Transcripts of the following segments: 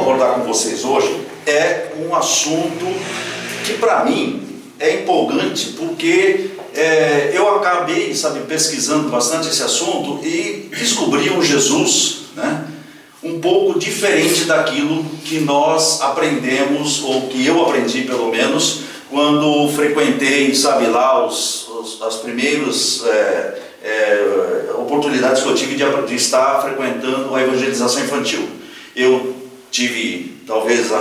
abordar com vocês hoje é um assunto que para mim é empolgante, porque eu acabei, pesquisando bastante esse assunto e descobri um Jesus, né, um pouco diferente daquilo que nós aprendemos, ou que eu aprendi pelo menos, quando frequentei, lá as primeiras oportunidades que eu tive de estar frequentando a evangelização infantil. Eu tive, talvez,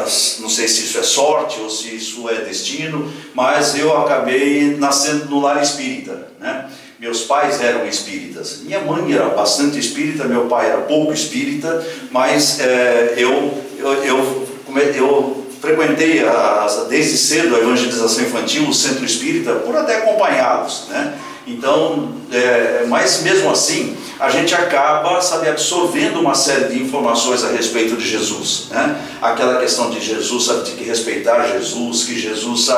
não sei se isso é sorte ou se isso é destino, mas eu acabei nascendo no lar espírita, né? Meus pais eram espíritas, minha mãe era bastante espírita, meu pai era pouco espírita, mas eu frequentei desde cedo a evangelização infantil, o centro espírita, por até acompanhá-los, né? Então, mas mesmo assim, a gente acaba, absorvendo uma série de informações a respeito de Jesus, né? Aquela questão de Jesus, de que respeitar Jesus, que Jesus,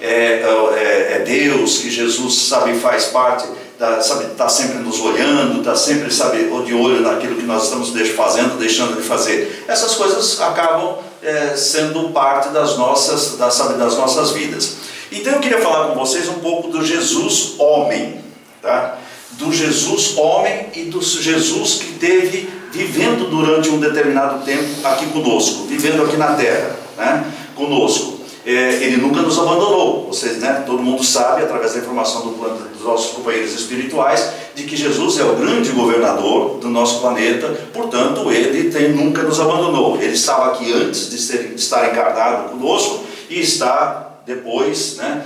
é Deus, que Jesus, faz parte, está sempre nos olhando, está sempre, de olho naquilo que nós estamos fazendo, deixando de fazer. Essas coisas acabam sendo parte das nossas vidas. Então eu queria falar com vocês um pouco do Jesus homem, tá? Do Jesus homem e do Jesus que esteve vivendo durante um determinado tempo aqui conosco, vivendo aqui na terra, né? Conosco. Ele nunca nos abandonou, vocês, né? Todo mundo sabe, através da informação dos nossos companheiros espirituais, de que Jesus é o grande governador do nosso planeta, portanto ele nunca nos abandonou. Ele estava aqui antes de estar encarnado conosco e está depois, né,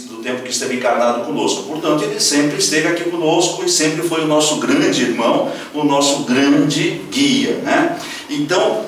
do tempo que esteve encarnado conosco. Portanto, ele sempre esteve aqui conosco e sempre foi o nosso grande irmão, o nosso grande guia, né? Então,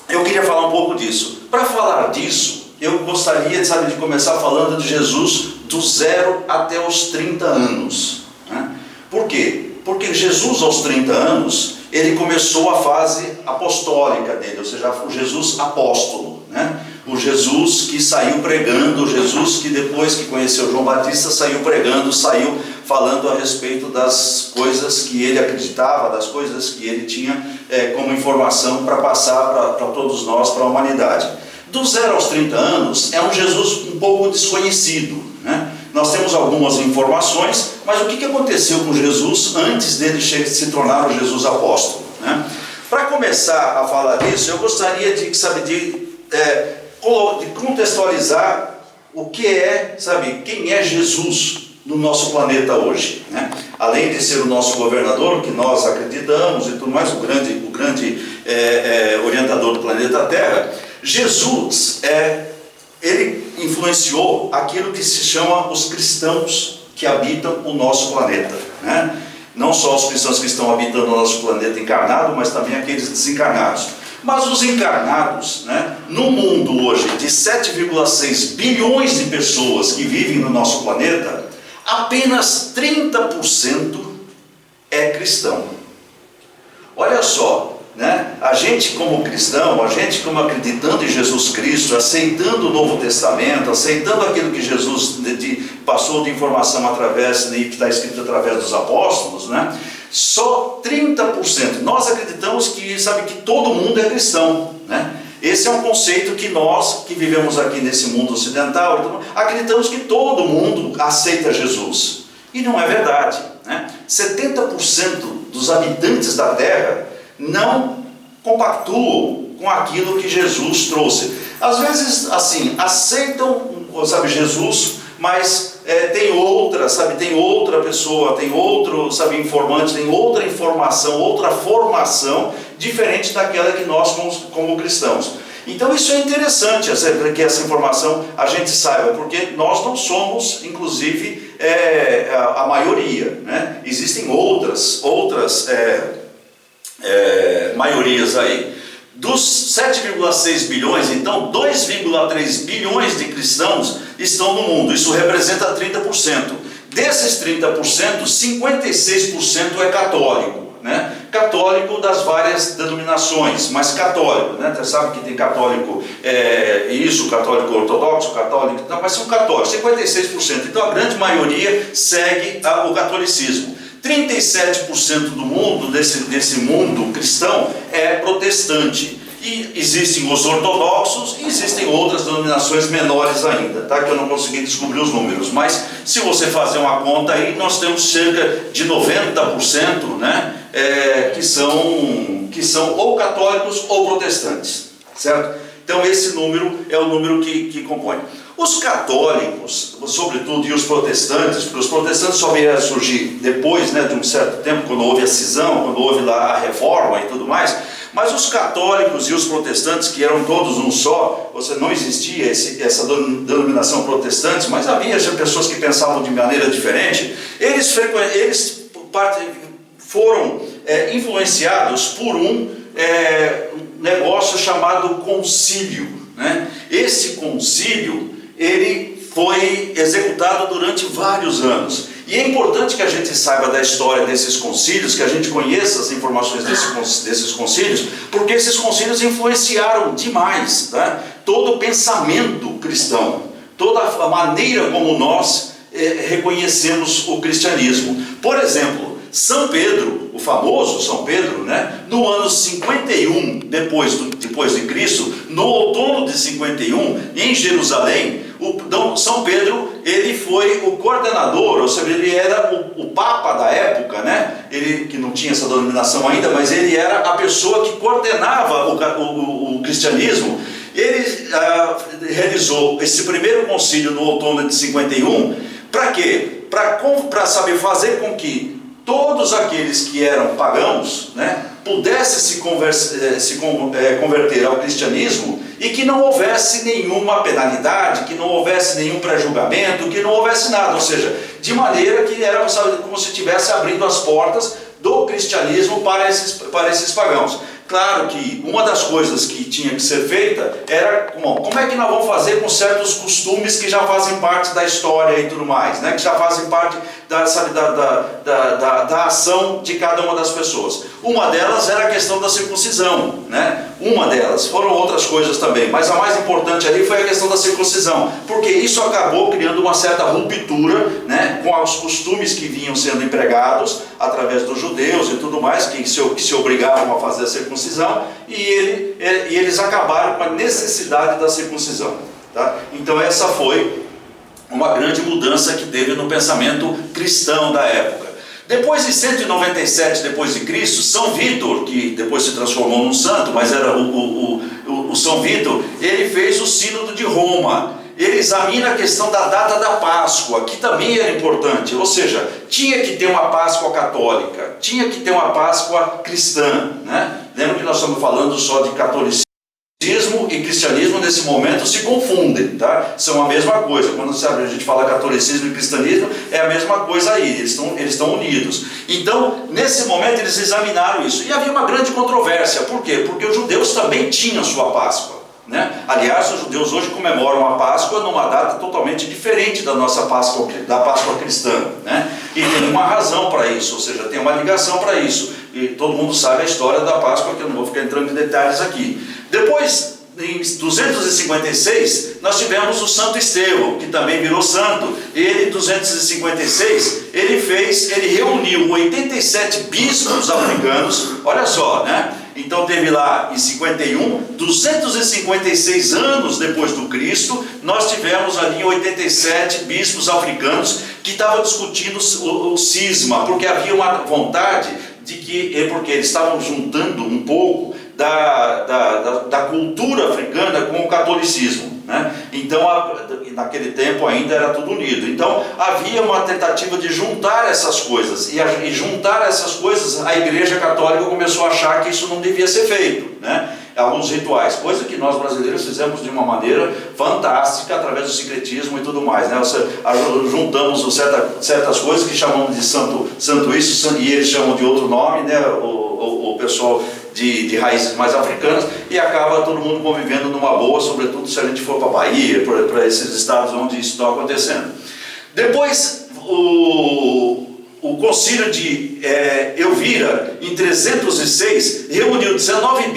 eu queria falar um pouco disso. Para falar disso, eu gostaria, de começar falando de Jesus do 0 até os 30 anos, né? Por quê? Porque Jesus, aos 30 anos, ele começou a fase apostólica dele, ou seja, o Jesus apóstolo, né? O Jesus que saiu pregando, o Jesus que depois que conheceu João Batista saiu pregando, saiu falando a respeito das coisas que ele acreditava, das coisas que ele tinha como informação para passar para todos nós, para a humanidade. Do 0 aos 30 anos é um Jesus um pouco desconhecido, né? Nós temos algumas informações, mas o que aconteceu com Jesus antes dele se tornar o Jesus apóstolo, né? Para começar a falar disso, eu gostaria de contextualizar o que quem é Jesus no nosso planeta hoje, né? Além de ser o nosso governador, que nós acreditamos e tudo mais, o grande orientador do planeta Terra, Jesus ele influenciou aquilo que se chama os cristãos que habitam o nosso planeta, né? Não só os cristãos que estão habitando o nosso planeta encarnado, mas também aqueles desencarnados. Mas os encarnados, né, no mundo hoje de 7,6 bilhões de pessoas que vivem no nosso planeta, apenas 30% é cristão. Olha só, né? A gente como cristão, a gente como acreditando em Jesus Cristo, aceitando o Novo Testamento, aceitando aquilo que Jesus passou de informação através, que está escrito através dos apóstolos, né? Só 30%. Nós acreditamos que todo mundo é cristão, né? Esse é um conceito que nós, que vivemos aqui nesse mundo ocidental, acreditamos que todo mundo aceita Jesus. E não é verdade, né? 70% dos habitantes da Terra não compactuam com aquilo que Jesus trouxe. Às vezes, aceitam, Jesus, mas tem outra pessoa, tem outro, informante, tem outra informação, outra formação diferente daquela que nós como cristãos. Então isso é interessante, que essa informação a gente saiba, porque nós não somos, inclusive, a maioria, né? Existem outras maiorias aí. Dos 7,6 bilhões, então 2,3 bilhões de cristãos estão no mundo. Isso representa 30%. Desses 30%, 56% é católico, né? Católico das várias denominações, mas católico, né? Você sabe que tem católico, católico ortodoxo, católico, não, mas são católicos, 56%. Então a grande maioria segue o catolicismo. 37% do mundo, desse mundo cristão, é protestante. E existem os ortodoxos e existem outras denominações menores ainda, tá? Que eu não consegui descobrir os números, mas se você fazer uma conta aí, nós temos cerca de 90%, né? Que são ou católicos ou protestantes, certo? Então esse número é o número que compõe. Os católicos, sobretudo, e os protestantes, porque os protestantes só vieram surgir depois, né, de um certo tempo, quando houve a cisão, quando houve lá a reforma e tudo mais, mas os católicos e os protestantes, que eram todos um só, não existia essa denominação protestante, mas havia já pessoas que pensavam de maneira diferente, eles foram influenciados por um negócio chamado concílio, né? Esse concílio, ele foi executado durante vários anos. E é importante que a gente saiba da história desses concílios, que a gente conheça as informações desses concílios, porque esses concílios influenciaram demais, tá? Todo o pensamento cristão, toda a maneira como nós reconhecemos o cristianismo. Por exemplo, São Pedro, o famoso São Pedro, né? No ano 51 depois de Cristo, no outono de 51, em Jerusalém, São Pedro, ele foi o coordenador, ou seja, ele era o Papa da época, né? Ele que não tinha essa denominação ainda, mas ele era a pessoa que coordenava o cristianismo. Ele realizou esse primeiro concílio no outono de 51, para quê? Para saber fazer com que todos aqueles que eram pagãos, né, pudessem se converter ao cristianismo e que não houvesse nenhuma penalidade, que não houvesse nenhum pré-julgamento, que não houvesse nada, ou seja, de maneira que era como se estivesse abrindo as portas do cristianismo para esses pagãos. Claro que uma das coisas que tinha que ser feita era como é que nós vamos fazer com certos costumes que já fazem parte da história e tudo mais, né? Que já fazem parte da ação de cada uma das pessoas. Uma delas era a questão da circuncisão, né? Uma delas, foram outras coisas também, mas a mais importante ali foi a questão da circuncisão, porque isso acabou criando uma certa ruptura, né, com os costumes que vinham sendo empregados através dos judeus e tudo mais, que se obrigavam a fazer a circuncisão, e eles acabaram com a necessidade da circuncisão, tá? Então essa foi uma grande mudança que teve no pensamento cristão da época. Depois de 197 depois de Cristo, São Vítor, que depois se transformou num santo, mas era o São Vítor, ele fez o Sínodo de Roma. Ele examina a questão da data da Páscoa, que também era importante, ou seja, tinha que ter uma Páscoa católica, tinha que ter uma Páscoa cristã, né? Lembra que nós estamos falando só de catolicismo e cristianismo nesse momento se confundem, tá? São a mesma coisa. Quando a gente fala catolicismo e cristianismo, é a mesma coisa aí, eles estão unidos. Então, nesse momento eles examinaram isso, e havia uma grande controvérsia. Por quê? Porque os judeus também tinham sua Páscoa, né? Aliás, os judeus hoje comemoram a Páscoa numa data totalmente diferente da nossa Páscoa, da Páscoa cristã, né? E tem uma razão para isso, ou seja, tem uma ligação para isso. E todo mundo sabe a história da Páscoa, que eu não vou ficar entrando em detalhes aqui. Depois, em 256, nós tivemos o Santo Estevão, que também virou santo. Ele, em 256, ele reuniu 87 bispos africanos, olha só, né? Então teve lá em 51, 256 anos depois do Cristo, nós tivemos ali 87 bispos africanos que estavam discutindo o cisma, porque havia uma vontade porque eles estavam juntando um pouco da cultura africana com o catolicismo, né? Então naquele tempo ainda era tudo unido. Então havia uma tentativa de juntar essas coisas, e juntar essas coisas, a Igreja Católica começou a achar que isso não devia ser feito, né? Alguns rituais, coisa que nós brasileiros fizemos de uma maneira fantástica através do sincretismo e tudo mais, né? Juntamos certas coisas que chamamos de santo isso, e eles chamam de outro nome, né? O pessoal de raízes mais africanas, e acaba todo mundo convivendo numa boa, sobretudo se a gente for para a Bahia, para esses estados onde isso está acontecendo. Depois, o concílio de Elvira, em 306, reuniu 19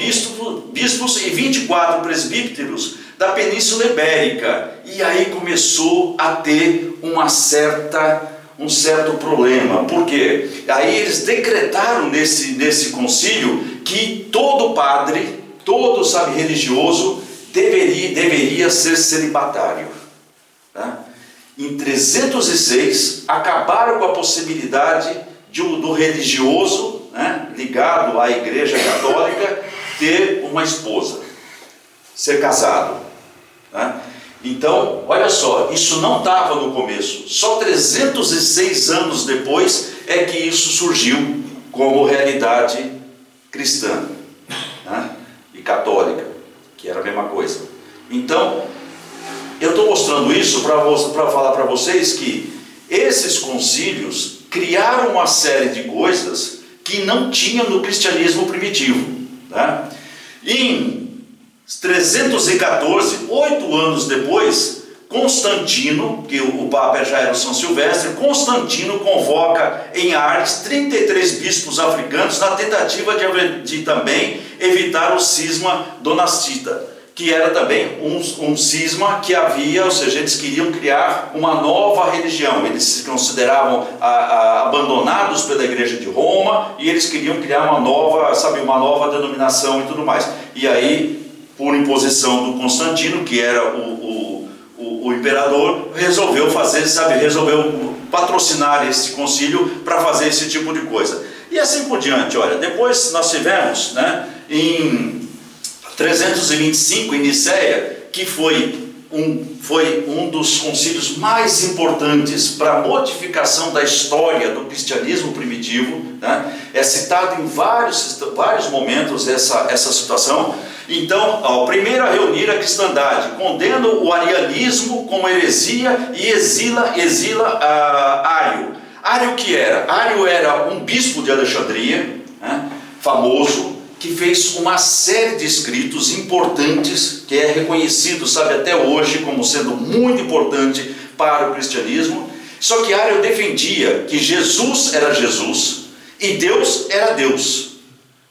bispos e 24 presbíteros da Península Ibérica, e aí começou a ter um certo problema. Por quê? Aí eles decretaram nesse concílio que todo padre todo, sabe, religioso deveria ser celibatário. Tá? Em 306, acabaram com a possibilidade do religioso, né, ligado à Igreja Católica, ter uma esposa, ser casado. Tá? Então, olha só, isso não estava no começo. Só 306 anos depois é que isso surgiu como realidade cristã, né, e católica, que era a mesma coisa. Então, eu estou mostrando isso para falar para vocês que esses concílios criaram uma série de coisas que não tinha no cristianismo primitivo. Tá? Em 314, 8 anos depois, Constantino, que o Papa já era o São Silvestre, Constantino convoca em Ars 33 bispos africanos na tentativa de também evitar o cisma donatista, que era também um cisma que havia, ou seja, eles queriam criar uma nova religião. Eles se consideravam abandonados pela Igreja de Roma e eles queriam criar uma nova denominação e tudo mais. E aí, por imposição do Constantino, que era o imperador, resolveu patrocinar esse concílio para fazer esse tipo de coisa. E assim por diante. Olha, depois nós tivemos, né, em 325 em Nicéia, que foi um dos concílios mais importantes para a modificação da história do cristianismo primitivo, né? É citado em vários momentos essa situação. Então, o primeiro a reunir a cristandade, condena o arianismo como heresia e exila Ário. Ário que era? Ário era um bispo de Alexandria, né, famoso, que fez uma série de escritos importantes, que é reconhecido, sabe, até hoje como sendo muito importante para o cristianismo. Só que Ário defendia que Jesus era Jesus e Deus era Deus.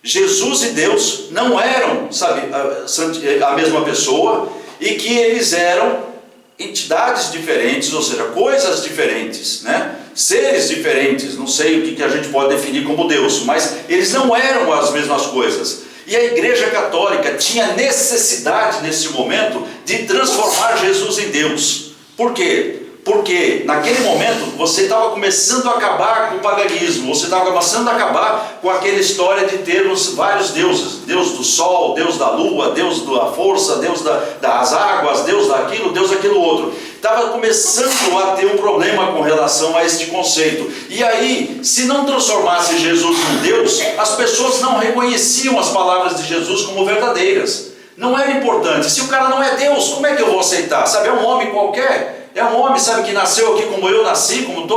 Jesus e Deus não eram, sabe, a mesma pessoa, e que eles eram entidades diferentes, ou seja, coisas diferentes, né? Seres diferentes, não sei o que a gente pode definir como Deus, mas eles não eram as mesmas coisas. E a Igreja Católica tinha necessidade nesse momento de transformar Jesus em Deus. Por quê? Porque naquele momento você estava começando a acabar com o paganismo, você estava começando a acabar com aquela história de termos vários deuses: Deus do sol, Deus da lua, Deus da força, Deus das águas, Deus daquilo outro. Estava começando a ter um problema com relação a este conceito. E aí, se não transformasse Jesus em Deus, as pessoas não reconheciam as palavras de Jesus como verdadeiras. Não era importante. Se o cara não é Deus, como é que eu vou aceitar? Sabe, é um homem qualquer. É um homem, sabe, que nasceu aqui como eu nasci, como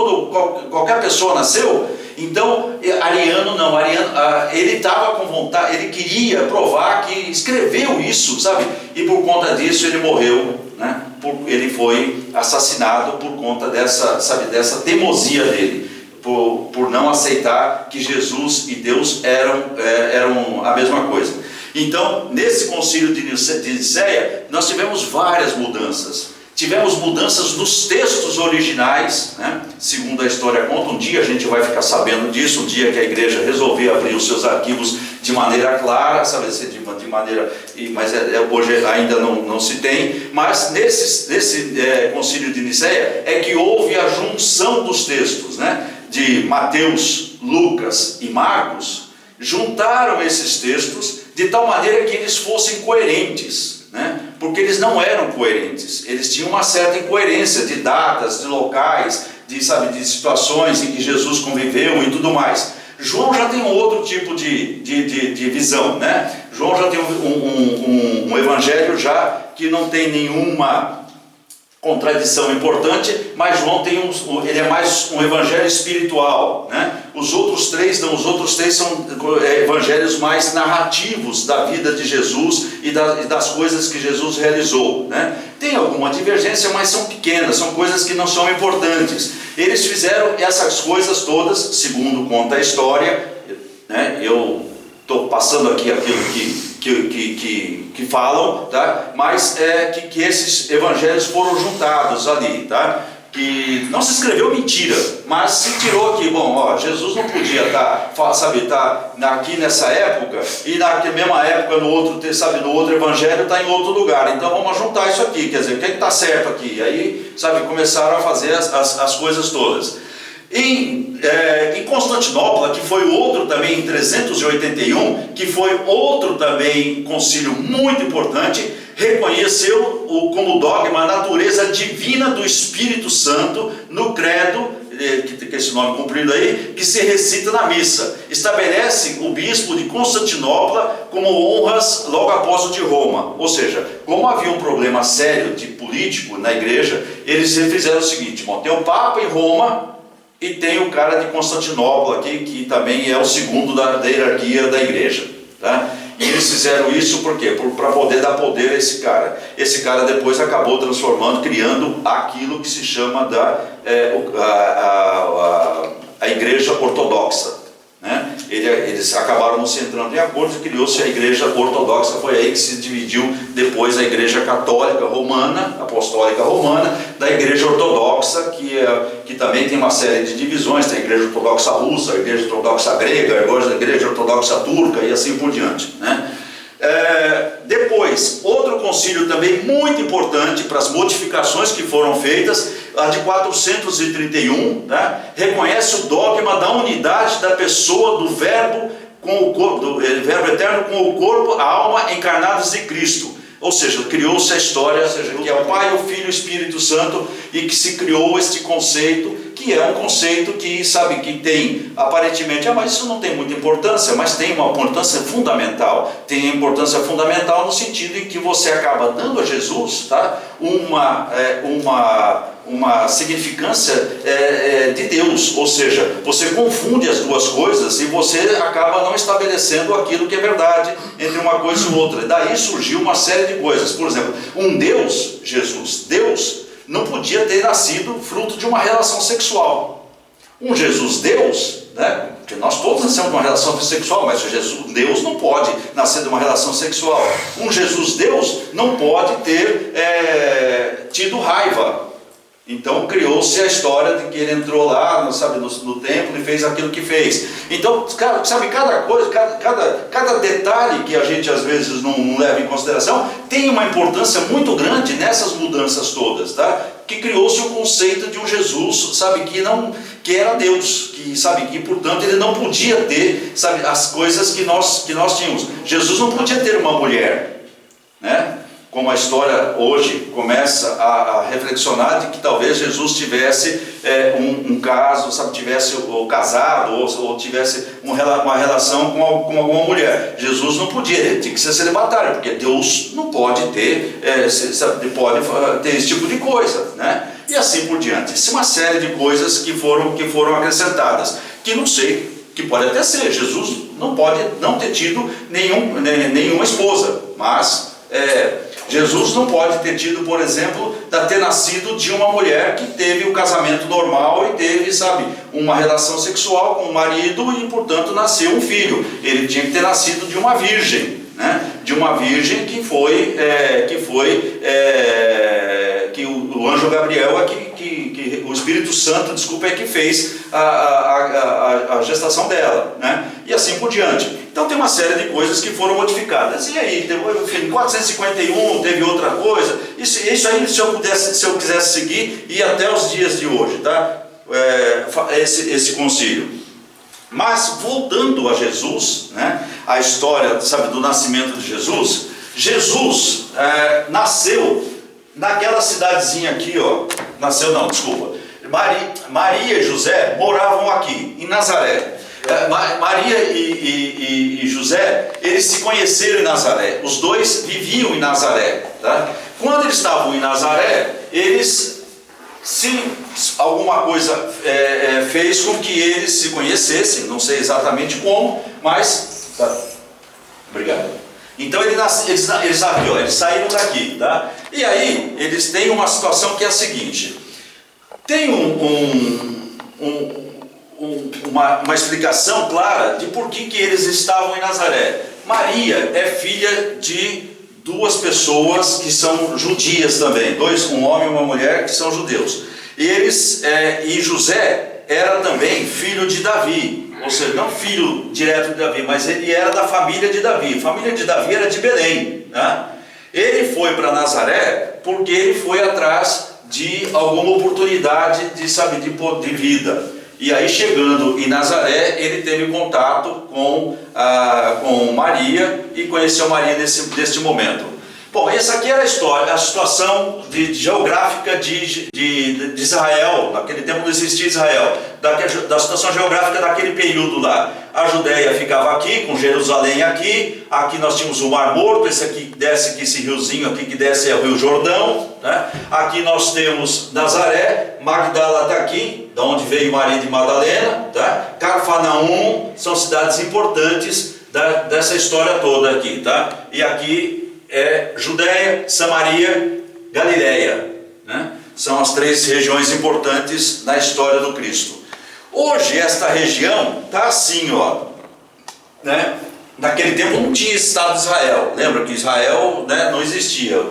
qualquer pessoa nasceu. Então, Ariano não, ele estava com vontade, ele queria provar que escreveu isso, sabe? E por conta disso ele morreu, né? Ele foi assassinado por conta dessa teimosia dele, por não aceitar que Jesus e Deus eram a mesma coisa. Então, nesse concílio de Nicéia, nós tivemos várias mudanças. Tivemos mudanças nos textos originais, né? Segundo a história conta, um dia a gente vai ficar sabendo disso, um dia que a igreja resolver abrir os seus arquivos de maneira clara, sabe, mas hoje ainda não se tem. Mas nesse concílio de Nicéia é que houve a junção dos textos, né? De Mateus, Lucas e Marcos, juntaram esses textos de tal maneira que eles fossem coerentes, né? Porque eles não eram coerentes, eles tinham uma certa incoerência de datas, de locais, de situações em que Jesus conviveu e tudo mais. João já tem um outro tipo de visão, né? João já tem um evangelho já que não tem nenhuma contradição importante, mas João ele é mais um evangelho espiritual, né? Os outros três são evangelhos mais narrativos da vida de Jesus e das coisas que Jesus realizou, né? Tem alguma divergência, mas são pequenas, são coisas que não são importantes. Eles fizeram essas coisas todas, segundo conta a história, né? Eu estou passando aqui aquilo que falam, tá? Mas que esses evangelhos foram juntados ali, tá? que não se escreveu mentira, mas se tirou aqui, bom, ó, Jesus não podia estar aqui nessa época, e na mesma época no outro, sabe, no outro evangelho está em outro lugar, então vamos juntar isso aqui, quer dizer, o que está certo aqui? Aí, sabe, começaram a fazer as coisas todas. Em Constantinopla, que foi outro também em 381, que foi outro também concílio muito importante, reconheceu como dogma a natureza divina do Espírito Santo no credo, que esse nome comprido aí, que se recita na missa. Estabelece o bispo de Constantinopla como honras logo após o de Roma. Ou seja, como havia um problema sério de político na igreja, eles fizeram o seguinte: bom, tem o Papa em Roma e tem o cara de Constantinopla aqui, que também é o segundo da hierarquia da igreja, tá? E eles fizeram isso por quê? Para poder dar poder a esse cara. Esse cara depois acabou transformando, criando aquilo que se chama a igreja ortodoxa, né? Eles acabaram não se entrando em acordo e criou-se a igreja ortodoxa. Foi aí que se dividiu depois a igreja católica romana, apostólica romana, da igreja ortodoxa, que também tem uma série de divisões. Tem a igreja ortodoxa russa, a igreja ortodoxa grega, a igreja ortodoxa turca e assim por diante, né? Depois, outro concílio também muito importante para as modificações que foram feitas, a de 431, né, reconhece o dogma da unidade da pessoa do Verbo com o corpo, do Verbo eterno com o corpo, a alma encarnados de Cristo. Ou seja, criou-se a história, ou seja, que é o Pai, o Filho e o Espírito Santo, e que se criou este conceito, que é um conceito que, sabe, que tem, aparentemente, mas isso não tem muita importância, mas tem uma importância fundamental. Tem importância fundamental no sentido em que você acaba dando a Jesus, tá, uma significância de Deus, ou seja, você confunde as duas coisas e você acaba não estabelecendo aquilo que é verdade entre uma coisa e outra. Daí surgiu uma série de coisas. Por exemplo, um Deus, Jesus, Deus, não podia ter nascido fruto de uma relação sexual. Um Jesus Deus, né? Porque nós todos nascemos de uma relação sexual, mas Jesus Deus não pode nascer de uma relação sexual. Um Jesus Deus não pode ter tido raiva. Então criou-se a história de que ele entrou lá, sabe, no templo e fez aquilo que fez. Então, sabe, cada coisa, cada detalhe que a gente às vezes não leva em consideração tem uma importância muito grande nessas mudanças todas, tá? Que criou-se o conceito de um Jesus, sabe, que era Deus, que portanto ele não podia ter, sabe, as coisas que nós tínhamos. Jesus não podia ter uma mulher, né? Como a história hoje começa a reflexionar de que talvez Jesus tivesse um caso, sabe, tivesse ou casado ou tivesse uma relação com alguma mulher. Jesus não podia, ele tinha que ser celibatário, porque Deus não pode ter, pode ter esse tipo de coisa, né? E assim por diante. Isso é uma série de coisas que foram acrescentadas, que não sei, que pode até ser. Jesus não pode não ter tido nenhuma esposa, mas Jesus não pode ter tido, por exemplo, ter nascido de uma mulher que teve um casamento normal e teve, sabe, uma relação sexual com o marido e, portanto, nasceu um filho. Ele tinha que ter nascido de uma virgem, né? De uma virgem que o anjo Gabriel, que o Espírito Santo, desculpa, que fez a gestação dela, né? E assim por diante. Então tem uma série de coisas que foram modificadas. E aí, em 451 teve outra coisa. Isso aí, se eu quisesse seguir, ia até os dias de hoje, tá? Esse concílio. Mas voltando a Jesus, né? A história, sabe, do nascimento de Jesus. Jesus nasceu naquela cidadezinha aqui, ó. Maria e José moravam aqui, em Nazaré. Maria e José, eles se conheceram em Nazaré. Os dois viviam em Nazaré, tá? Quando eles estavam em Nazaré, alguma coisa fez com que eles se conhecessem. Não sei exatamente como, mas... Tá. Obrigado. Então eles saíram daqui, tá? E aí eles têm uma situação que é a seguinte: tem uma explicação clara de por que eles estavam em Nazaré. Maria é filha de duas pessoas que são judias também, um homem e uma mulher que são judeus. E José era também filho de Davi, ou seja, não filho direto de Davi, mas ele era da família de Davi. A família de Davi era de Belém, né? Ele foi para Nazaré porque ele foi atrás de alguma oportunidade de vida. E aí, chegando em Nazaré, ele teve contato com Maria e conheceu Maria neste momento. Bom, essa aqui era a história, a situação geográfica de Israel. Naquele tempo não existia Israel, da situação geográfica daquele período lá. A Judéia ficava aqui, com Jerusalém aqui. Aqui nós tínhamos o Mar Morto. Esse aqui desce, aqui, esse riozinho aqui que desce é o Rio Jordão, né? Aqui nós temos Nazaré. Magdala está aqui, da onde veio Maria de Madalena, tá? Cafarnaum, são cidades importantes dessa história toda aqui, tá? E aqui é Judéia, Samaria, Galileia, né? São as três regiões importantes na história do Cristo. Hoje esta região está assim, ó, né? Naquele tempo não tinha Estado de Israel. Lembra que Israel, né, não existia.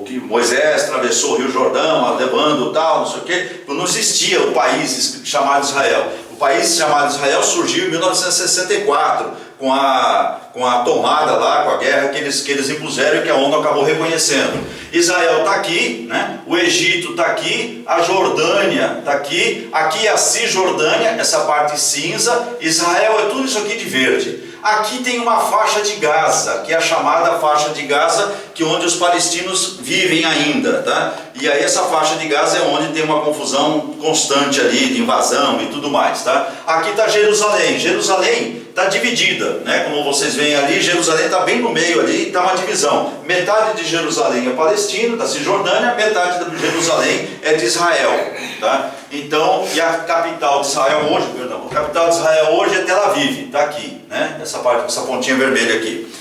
Que Moisés atravessou o Rio Jordão, levando tal, não sei o quê. Não existia o país chamado Israel. O país chamado Israel surgiu em 1964, com a tomada lá, com a guerra que eles impuseram e que a ONU acabou reconhecendo. Israel está aqui, né? O Egito está aqui, a Jordânia está aqui, aqui é a Cisjordânia, essa parte cinza. Israel é tudo isso aqui de verde. Aqui tem uma faixa de Gaza, que é a chamada faixa de Gaza, que é onde os palestinos vivem ainda, tá? E aí essa faixa de Gaza é onde tem uma confusão constante ali, de invasão e tudo mais, tá? Aqui está Jerusalém. Jerusalém está dividida, né? Como vocês veem ali, Jerusalém está bem no meio ali, está uma divisão. Metade de Jerusalém é palestino, da Cisjordânia, metade de Jerusalém é de Israel, tá? Então, e a capital de Israel hoje, a capital de Israel hoje é Tel Aviv, está aqui, né? Essa parte, essa pontinha vermelha aqui.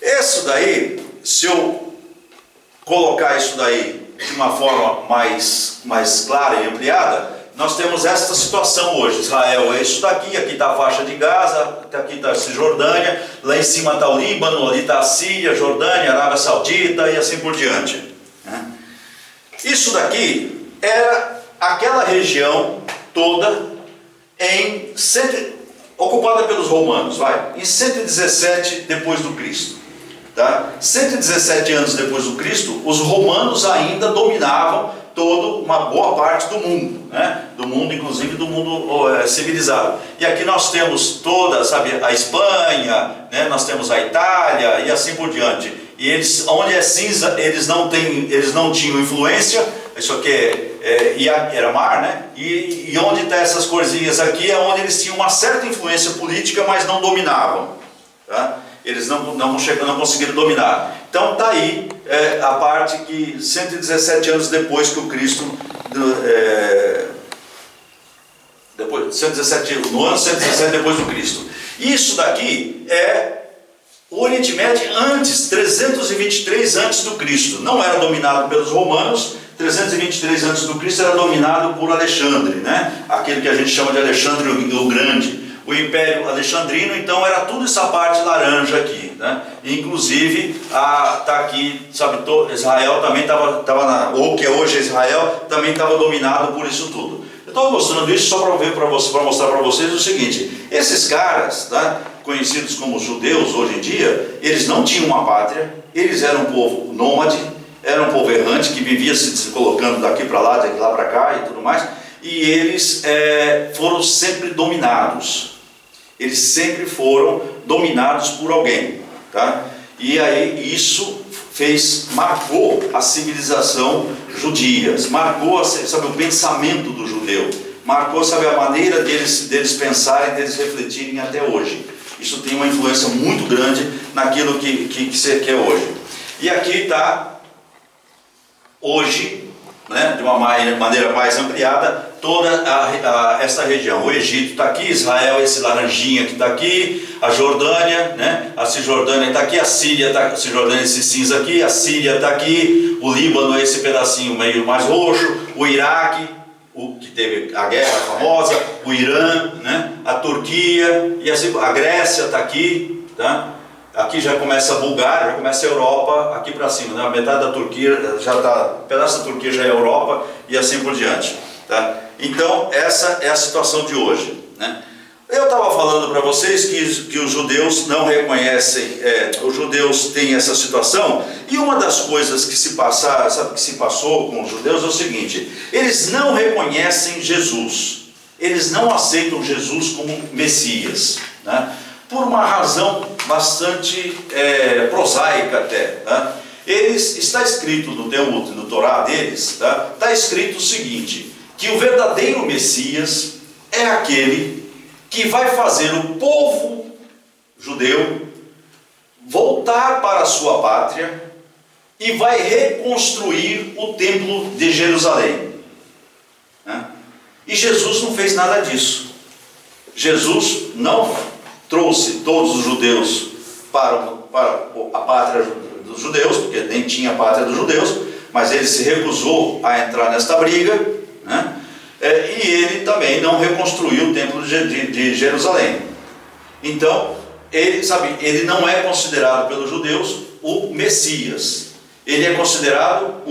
Isso daí, se eu colocar isso daí de uma forma mais clara e ampliada, nós temos esta situação hoje. Israel é isso daqui, aqui está a faixa de Gaza, aqui está a Cisjordânia, lá em cima está o Líbano, ali está a Síria, Jordânia, Arábia Saudita e assim por diante, né? Isso daqui era aquela região toda ocupada pelos romanos, em 117 depois do Cristo, tá? 117 anos depois do Cristo, os romanos ainda dominavam toda uma boa parte do mundo, né? Do mundo, inclusive do mundo civilizado. E aqui nós temos toda, a Espanha, né? Nós temos a Itália e assim por diante. E eles, onde é cinza, eles não tinham influência. Isso aqui era mar, né? E onde está essas corzinhas aqui é onde eles tinham uma certa influência política, mas não dominavam, tá? Eles não conseguiram dominar. Então está aí a parte que 117 anos depois que o Cristo, no ano 117 depois do Cristo. Isso daqui é o Oriente Médio antes, 323 antes do Cristo. Não era dominado pelos romanos. 323 antes do Cristo era dominado por Alexandre, né? Aquele que a gente chama de Alexandre o Grande. O Império Alexandrino, então, era tudo essa parte laranja aqui, né? Inclusive, tá aqui, Israel também estava ou que é hoje Israel, também estava dominado por isso tudo. Eu estou mostrando isso só para mostrar para vocês o seguinte: esses caras, tá, conhecidos como judeus hoje em dia, eles não tinham uma pátria, eles eram um povo nômade, era um povo errante que vivia se colocando daqui para lá, daqui lá para cá e tudo mais, e eles foram sempre dominados. Eles sempre foram dominados por alguém, tá? E aí isso marcou a civilização judia, marcou, o pensamento do judeu, marcou, a maneira deles pensarem, deles refletirem até hoje. Isso tem uma influência muito grande naquilo que é hoje. E aqui está hoje, né, de uma maneira mais ampliada, toda esta região. O Egito está aqui, Israel, esse laranjinha que está aqui, a Jordânia, né, a Cisjordânia está aqui, a Síria, a Cisjordânia, esse cinza aqui, a Síria está aqui, o Líbano, esse pedacinho meio mais roxo, o Iraque, que teve a guerra famosa, o Irã, né, a Turquia, e assim, a Grécia está aqui, tá? Aqui já começa a Bulgária, já começa a Europa, aqui para cima, né? A metade da Turquia já está, um pedaço da Turquia já é Europa e assim por diante, tá? Então essa é a situação de hoje, né? Eu estava falando para vocês que os judeus não reconhecem, os judeus têm essa situação, e uma das coisas que se passaram, sabe, que se passou com os judeus é o seguinte: eles não reconhecem Jesus, eles não aceitam Jesus como Messias, né? Por uma razão bastante prosaica até, né? Está escrito no Talmud, no Torá deles, tá? Está escrito o seguinte, que o verdadeiro Messias é aquele que vai fazer o povo judeu voltar para a sua pátria e vai reconstruir o templo de Jerusalém, né? E Jesus não fez nada disso. Jesus não trouxe todos os judeus para a pátria dos judeus, porque nem tinha a pátria dos judeus, mas ele se recusou a entrar nesta briga, né? E ele também não reconstruiu o templo de Jerusalém. Então, ele não é considerado pelos judeus o Messias. Ele é considerado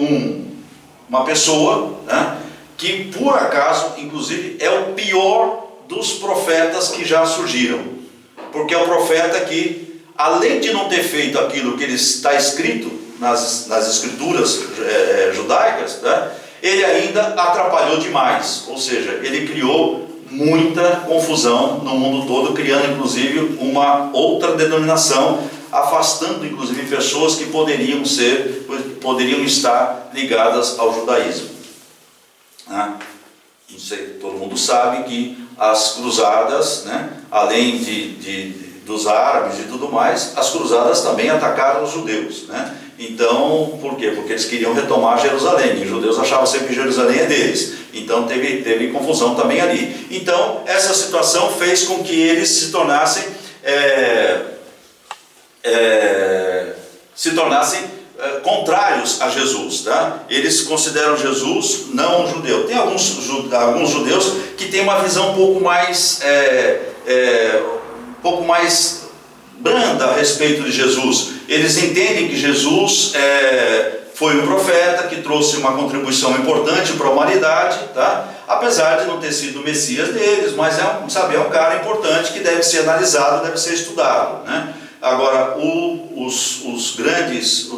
uma pessoa, né, que por acaso, inclusive, é o pior dos profetas que já surgiram. Porque é o profeta que, além de não ter feito aquilo que ele está escrito nas escrituras judaicas, né, ele ainda atrapalhou demais, ou seja, ele criou muita confusão no mundo todo, criando inclusive uma outra denominação, afastando inclusive pessoas que poderiam estar ligadas ao judaísmo. Não sei, todo mundo sabe que as cruzadas, né, além dos árabes e tudo mais, as cruzadas também atacaram os judeus, né? Então, por quê? Porque eles queriam retomar Jerusalém, e os judeus achavam sempre que Jerusalém é deles, então teve confusão também ali. Então, essa situação fez com que eles se tornassem contrários a Jesus, tá? Eles consideram Jesus não um judeu. Tem alguns judeus que têm uma visão um pouco mais branda a respeito de Jesus. Eles entendem que Jesus foi um profeta que trouxe uma contribuição importante para a humanidade, tá? Apesar de não ter sido o Messias deles, mas é um cara importante que deve ser analisado, deve ser estudado, né? Agora, os grandes,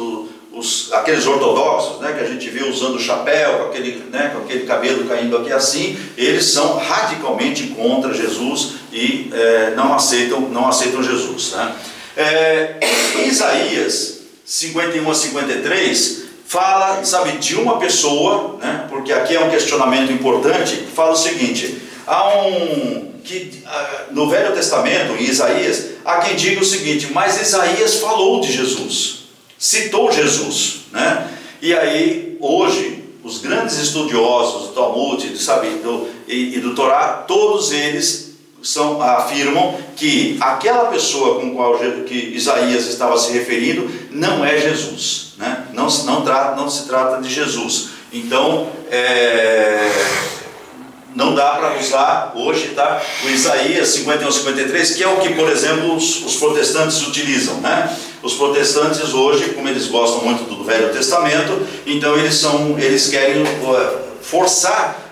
aqueles ortodoxos, né, que a gente vê usando chapéu, com aquele cabelo caindo aqui assim, eles são radicalmente contra Jesus e não aceitam Jesus, né? Em Isaías 51 a 53 fala, de uma pessoa, né, porque aqui é um questionamento importante, que fala o seguinte: no Velho Testamento, em Isaías, há quem diga o seguinte: mas Isaías falou de Jesus, citou Jesus, né? E aí, hoje, os grandes estudiosos do Talmud, e do Torá, todos eles afirmam que aquela pessoa com qual que Isaías estava se referindo não é Jesus, né? Não se trata de Jesus. Então, não dá para usar hoje, tá, o Isaías 51, 53, que é o que, por exemplo, os protestantes utilizam, né? Os protestantes hoje, como eles gostam muito do Velho Testamento, então eles querem forçar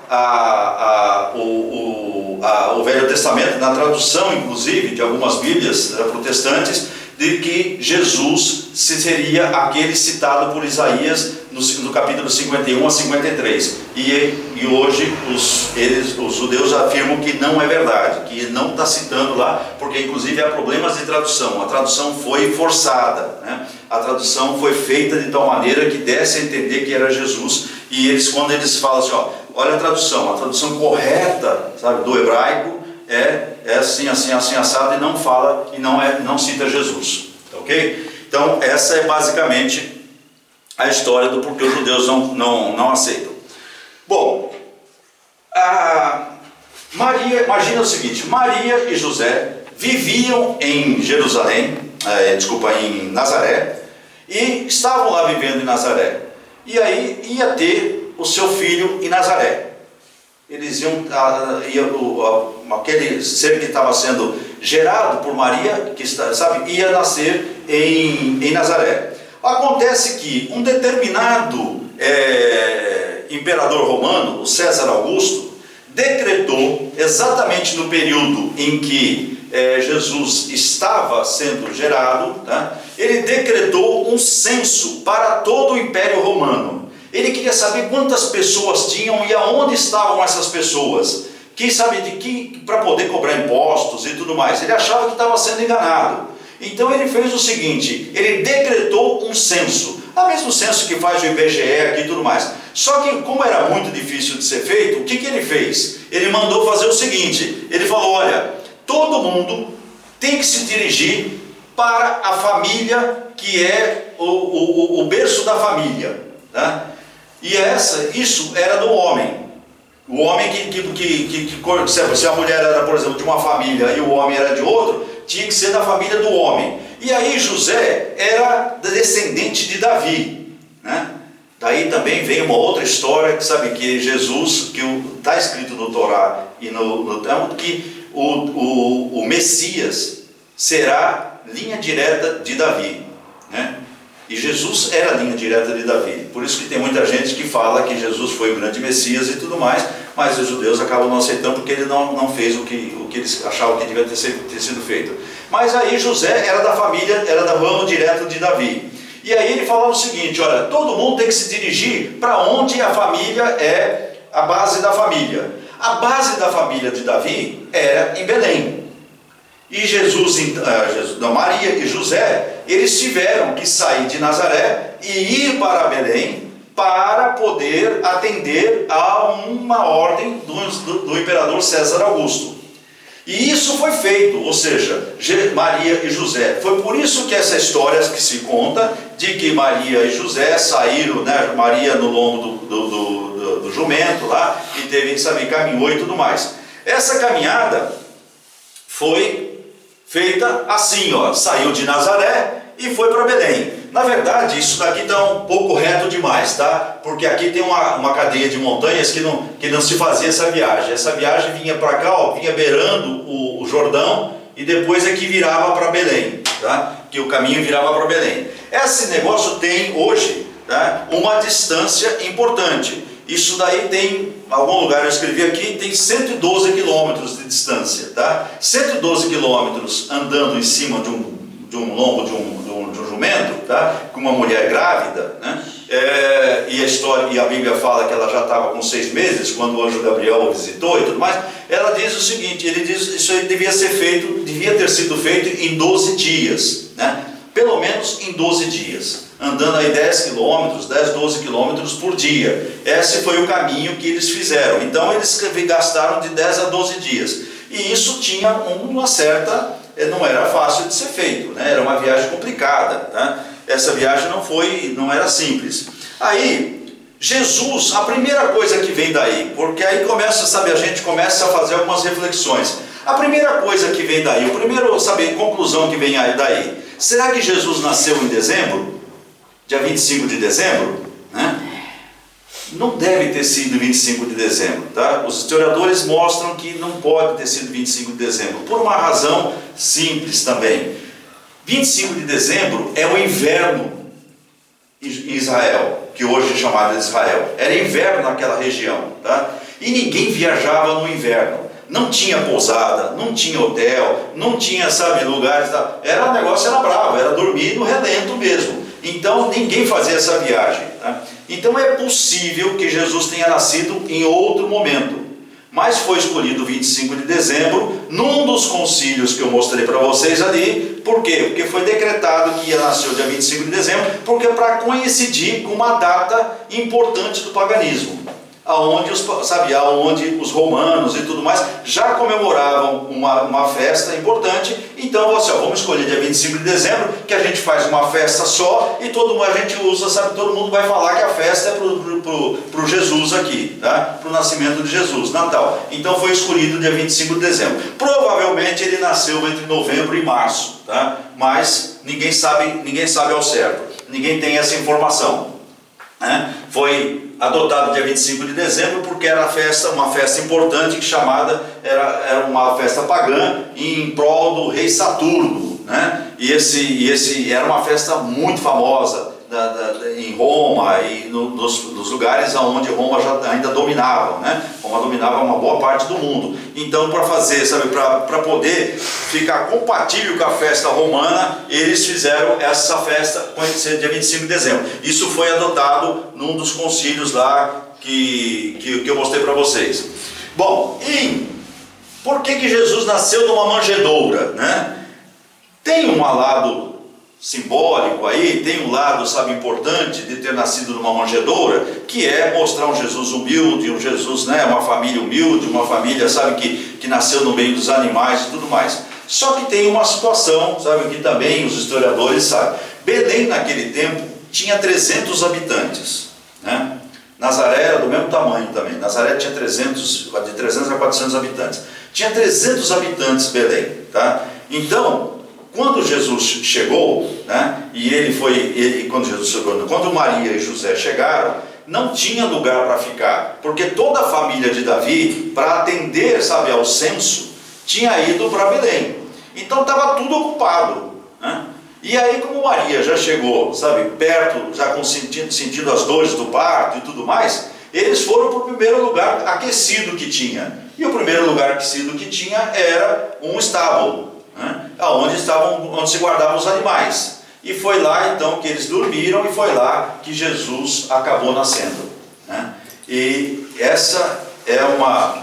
o Velho Testamento, na tradução inclusive de algumas Bíblias protestantes, de que Jesus seria aquele citado por Isaías no capítulo 51 a 53. E hoje os judeus afirmam que não é verdade, que não está citando lá, porque inclusive há problemas de tradução. A tradução foi forçada, né? A tradução foi feita de tal maneira que desse a entender que era Jesus. E quando eles falam assim, olha a tradução correta, do hebraico é assim, assado, e não fala, e não cita Jesus, ok? Então essa é basicamente a história do porquê os judeus não aceitam. Bom, imagina o seguinte: Maria e José viviam em em Nazaré, e estavam lá vivendo em Nazaré, e aí ia ter o seu filho em Nazaré. Eles aquele ser que estava sendo gerado por Maria, ia nascer em Nazaré. Acontece que um determinado imperador romano, o César Augusto, decretou, exatamente no período em que Jesus estava sendo gerado, tá? Ele decretou um censo para todo o Império Romano. Ele queria saber quantas pessoas tinham e aonde estavam essas pessoas, para poder cobrar impostos e tudo mais. Ele achava que estava sendo enganado. Então ele fez o seguinte, ele decretou um censo, o mesmo censo que faz o IBGE aqui e tudo mais. Só que, como era muito difícil de ser feito, o que ele fez? Ele mandou fazer o seguinte, ele falou, olha, todo mundo tem que se dirigir para a família que é o berço da família, tá? E isso era do homem. O homem se a mulher era, por exemplo, de uma família e o homem era de outro, tinha que ser da família do homem. E aí José era descendente de Davi, né? Daí também vem uma outra história que Jesus, que está escrito no Torá e no Talmud, que o Messias será linha direta de Davi, né? E Jesus era a linha direta de Davi. Por isso que tem muita gente que fala que Jesus foi o grande Messias e tudo mais, mas os judeus acabam não aceitando porque ele não fez o que eles achavam que devia ter sido feito. Mas aí José era da família, era da ramo direto de Davi. E aí ele falava o seguinte, olha, todo mundo tem que se dirigir para onde a família é a base da família. A base da família de Davi era em Belém. E Maria e José, eles tiveram que sair de Nazaré e ir para Belém para poder atender a uma ordem do imperador César Augusto. E isso foi feito, ou seja, Maria e José. Foi por isso que essa história que se conta, de que Maria e José saíram, né, Maria no lombo do jumento lá, e caminhou e tudo mais. Essa caminhada foi feita assim, ó, saiu de Nazaré e foi para Belém. Na verdade, isso daqui está um pouco reto demais, tá? Porque aqui tem uma cadeia de montanhas que não se fazia essa viagem. Essa viagem vinha para cá, ó, vinha beirando o Jordão e depois é que virava para Belém, tá? Que o caminho virava para Belém. Esse negócio tem hoje, tá, uma distância importante. Isso daí tem, em algum lugar eu escrevi aqui, tem 112 quilômetros de distância, tá? 112 quilômetros andando em cima de um lombo de um jumento, tá? Com uma mulher grávida, né? E a Bíblia fala que ela já estava com 6 meses, quando o anjo Gabriel a visitou e tudo mais. Ela diz o seguinte, ele diz que isso aí devia ter sido feito em 12 dias, né? Pelo menos em 12 dias. Andando aí 12 quilômetros por dia. Esse foi o caminho que eles fizeram. Então eles gastaram de 10 a 12 dias. E isso tinha uma certa... não era fácil de ser feito, né? Era uma viagem complicada, tá? Essa viagem não era simples. Aí, Jesus, a primeira coisa que vem daí, porque aí a gente começa a fazer algumas reflexões. A primeira coisa que vem daí, conclusão que vem daí, será que Jesus nasceu em dezembro? Dia 25 de dezembro, né? Não deve ter sido 25 de dezembro, tá? Os historiadores mostram que não pode ter sido 25 de dezembro, por uma razão simples também. 25 de dezembro é o inverno em Israel, que hoje é chamado de Israel. Era inverno naquela região, tá? E ninguém viajava no inverno. Não tinha pousada, não tinha hotel, não tinha, lugares... O negócio era bravo, era dormir no relento mesmo. Então ninguém fazia essa viagem, tá? Então é possível que Jesus tenha nascido em outro momento, mas foi escolhido 25 de dezembro, num dos concílios que eu mostrei para vocês ali. Por quê? Porque foi decretado que ia nascer dia 25 de dezembro, porque para coincidir com uma data importante do paganismo, aonde os romanos e tudo mais já comemoravam uma festa importante. Então vamos escolher dia 25 de dezembro, que a gente faz uma festa só e a gente usa, todo mundo vai falar que a festa é pro Jesus aqui, tá? Pro nascimento de Jesus, Natal. Então foi escolhido dia 25 de dezembro. Provavelmente ele nasceu entre novembro e março, tá? Mas ninguém sabe ao certo, ninguém tem essa informação, né? Foi adotado dia 25 de dezembro porque era uma festa importante era uma festa pagã em prol do rei Saturno, né? esse era uma festa muito famosa em Roma e nos lugares onde Roma já ainda dominava, né? Roma dominava uma boa parte do mundo. Então, para fazer, sabe, para poder ficar compatível com a festa romana, eles fizeram essa festa conhecida dia 25 de dezembro. Isso foi adotado num dos concílios lá que eu mostrei para vocês. Bom, e por que Jesus nasceu numa manjedoura, né? Tem um lado simbólico aí, tem um lado, sabe, importante de ter nascido numa manjedoura, que é mostrar um Jesus humilde, um Jesus, né, uma família humilde, uma família, sabe, que nasceu no meio dos animais e tudo mais. Só que tem uma situação, sabe, que também os historiadores sabem. Belém naquele tempo tinha 300 habitantes, né? Nazaré era do mesmo tamanho também. Nazaré tinha de 300 a 400 habitantes. Tinha 300 habitantes Belém, tá? Então, quando Jesus chegou, né, quando Maria e José chegaram, não tinha lugar para ficar, porque toda a família de Davi, para atender, sabe, ao censo, tinha ido para Belém. Então estava tudo ocupado, né? E aí, como Maria já chegou, sabe, perto, já sentindo as dores do parto e tudo mais, eles foram para o primeiro lugar aquecido que tinha. E o primeiro lugar aquecido que tinha era um estábulo, né, onde se guardavam os animais. E foi lá então que eles dormiram, e foi lá que Jesus acabou nascendo, né? E essa é uma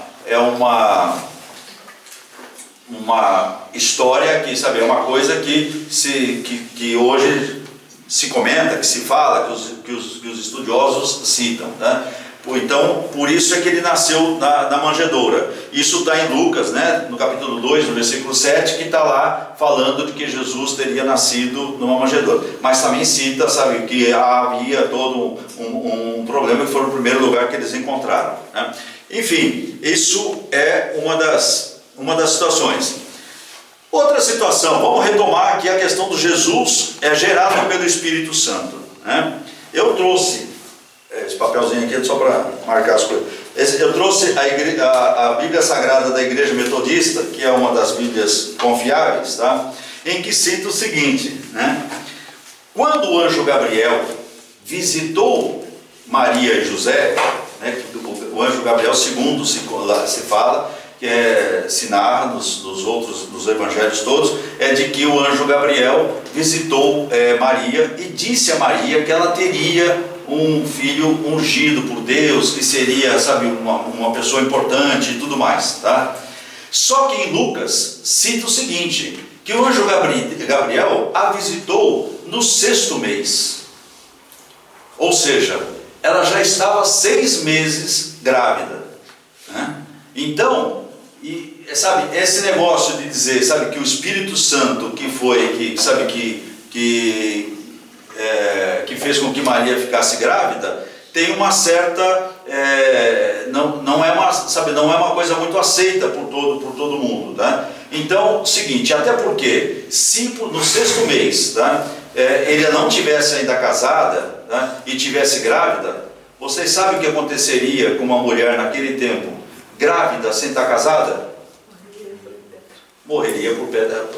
história que, sabe, é uma coisa que hoje se comenta, que se fala, que os estudiosos citam, né? Então, por isso é que ele nasceu na manjedoura. Isso está em Lucas, né? No capítulo 2, no versículo 7, que está lá falando de que Jesus teria nascido numa manjedoura. Mas também cita, sabe, que havia todo um problema, que foi o primeiro lugar que eles encontraram, né? Enfim, isso é uma das situações. Outra situação, vamos retomar aqui a questão do Jesus gerado pelo Espírito Santo, né? Eu trouxe esse papelzinho aqui só para marcar as coisas. Eu trouxe a Bíblia Sagrada da Igreja Metodista, que é uma das Bíblias confiáveis, tá? Em que cita o seguinte, né? Quando o anjo Gabriel visitou Maria e José, né, o anjo Gabriel, segundo se fala, se narra nos evangelhos todos, é de que o anjo Gabriel visitou Maria e disse a Maria que ela teria um filho ungido por Deus, que seria, sabe, uma pessoa importante e tudo mais, tá? Só que em Lucas cita o seguinte, que o anjo Gabriel a visitou no 6º mês, ou seja, ela já estava 6 meses grávida, né? Então, sabe, esse negócio de dizer, sabe, que o Espírito Santo que fez com que Maria ficasse grávida, tem uma certa, não é uma coisa muito aceita por todo mundo, tá? Então, seguinte, até porque, se no 6º mês, tá, ele não tivesse ainda casada, tá, e tivesse grávida, vocês sabem o que aconteceria com uma mulher naquele tempo, grávida sem estar casada? Morreria por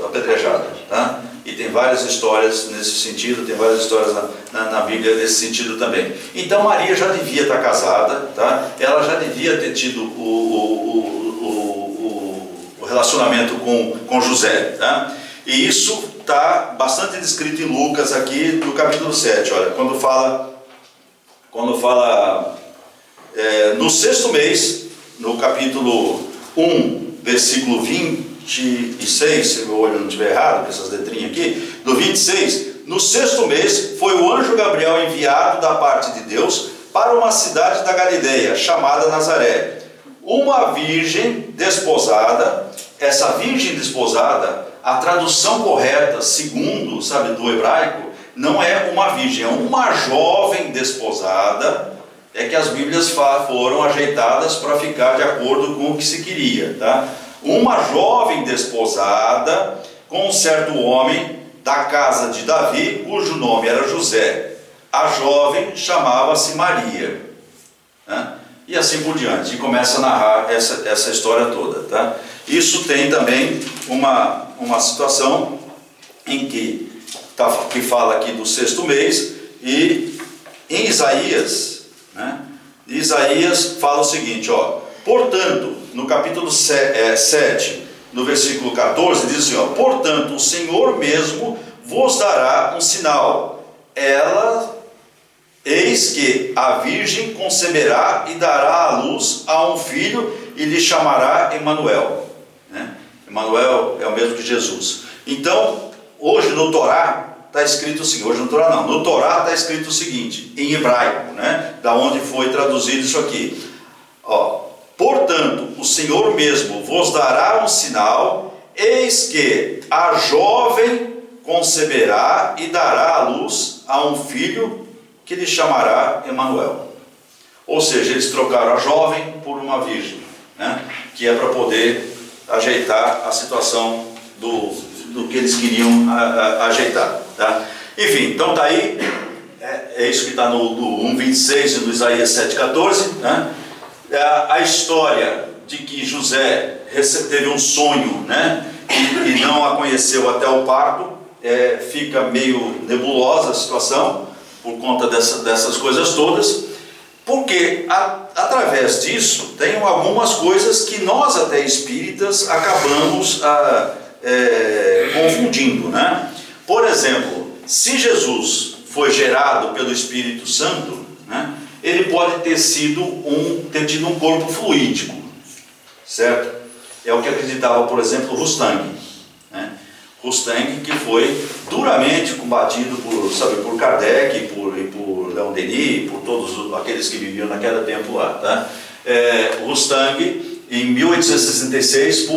apedrejada, tá? E tem várias histórias nesse sentido, tem várias histórias na Bíblia nesse sentido também. Então Maria já devia estar casada, tá? Ela já devia ter tido o relacionamento com José, tá? E isso está bastante descrito em Lucas aqui, no capítulo 7, olha, quando fala no 6º mês, no capítulo 1, versículo 26, se meu olho não estiver errado, com essas letrinhas aqui, no 26, no 6º mês, foi o anjo Gabriel enviado da parte de Deus para uma cidade da Galileia, chamada Nazaré. Uma virgem desposada, essa virgem desposada, a tradução correta, segundo, sabe, do hebraico, não é uma virgem, é uma jovem desposada, é que as Bíblias foram ajeitadas para ficar de acordo com o que se queria, tá? Uma jovem desposada com um certo homem da casa de Davi, cujo nome era José. A jovem chamava-se Maria, né? E assim por diante, e começa a narrar essa história toda, tá? Isso tem também uma situação em que fala aqui do 6º mês, e em Isaías, né? Isaías fala o seguinte, ó: portanto, no capítulo 7, no versículo 14, diz assim, ó: portanto, o Senhor mesmo vos dará um sinal, eis que a virgem conceberá e dará à luz a um filho, e lhe chamará Emanuel, né? Emanuel é o mesmo que Jesus. Então, hoje no Torá está escrito o seguinte, hoje no Torá não, no Torá está escrito o seguinte, em hebraico, né? Da onde foi traduzido isso aqui, ó: portanto, o Senhor mesmo vos dará um sinal, eis que a jovem conceberá e dará à luz a um filho, que lhe chamará Emanuel. Ou seja, eles trocaram a jovem por uma virgem, né? Que é para poder ajeitar a situação do que eles queriam ajeitar, tá? Enfim, então está aí, é isso que está no 1:26 e no Isaías 7:14, né? A história de que José teve um sonho, né? E não a conheceu até o parto, fica meio nebulosa a situação, por conta dessas coisas todas, porque através disso tem algumas coisas que nós até espíritas acabamos confundindo, né? Por exemplo, se Jesus foi gerado pelo Espírito Santo, né, ele pode ter tido um corpo fluídico, certo? É o que acreditava, por exemplo, Rustang, né? Rustang, que foi duramente combatido por Kardec, e por Leon Denis, por todos aqueles que viviam naquele tempo lá, tá? Rustang, em 1866,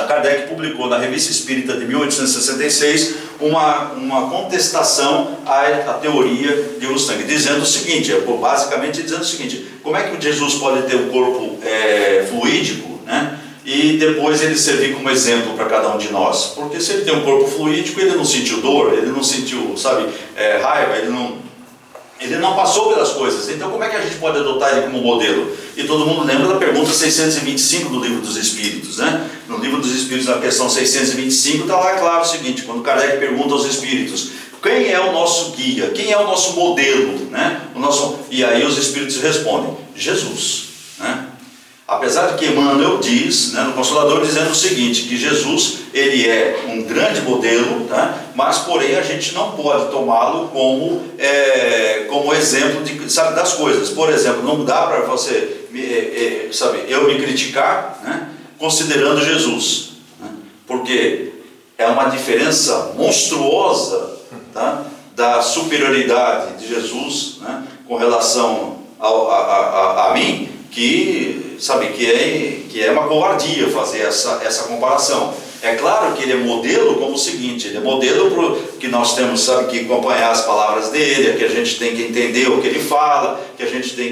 Kardec publicou na Revista Espírita de 1866 uma contestação à teoria de Rustang, dizendo o seguinte, basicamente dizendo o seguinte: como é que Jesus pode ter um corpo fluídico, né? E depois ele servir como exemplo para cada um de nós? Porque se ele tem um corpo fluídico, ele não sentiu dor, ele não sentiu, raiva, ele não passou pelas coisas. Então como é que a gente pode adotar ele como modelo? E todo mundo lembra da pergunta 625 do Livro dos Espíritos, né? No Livro dos Espíritos, na questão 625, está lá claro o seguinte, quando Kardec pergunta aos espíritos: quem é o nosso guia? Quem é o nosso modelo, né? E aí os espíritos respondem: Jesus, né? Apesar de que Emmanuel diz, né, no Consolador, dizendo o seguinte, que Jesus, ele é um grande modelo, tá? Mas porém a gente não pode tomá-lo como exemplo das coisas. Por exemplo, não dá para você, eu me criticar, né, considerando Jesus, né? Porque é uma diferença monstruosa, tá, da superioridade de Jesus, né, com relação a mim, que é uma covardia fazer essa comparação. É claro que ele é modelo como o seguinte, ele é modelo que nós temos, que acompanhar as palavras dele, que a gente tem que entender o que ele fala, que a gente tem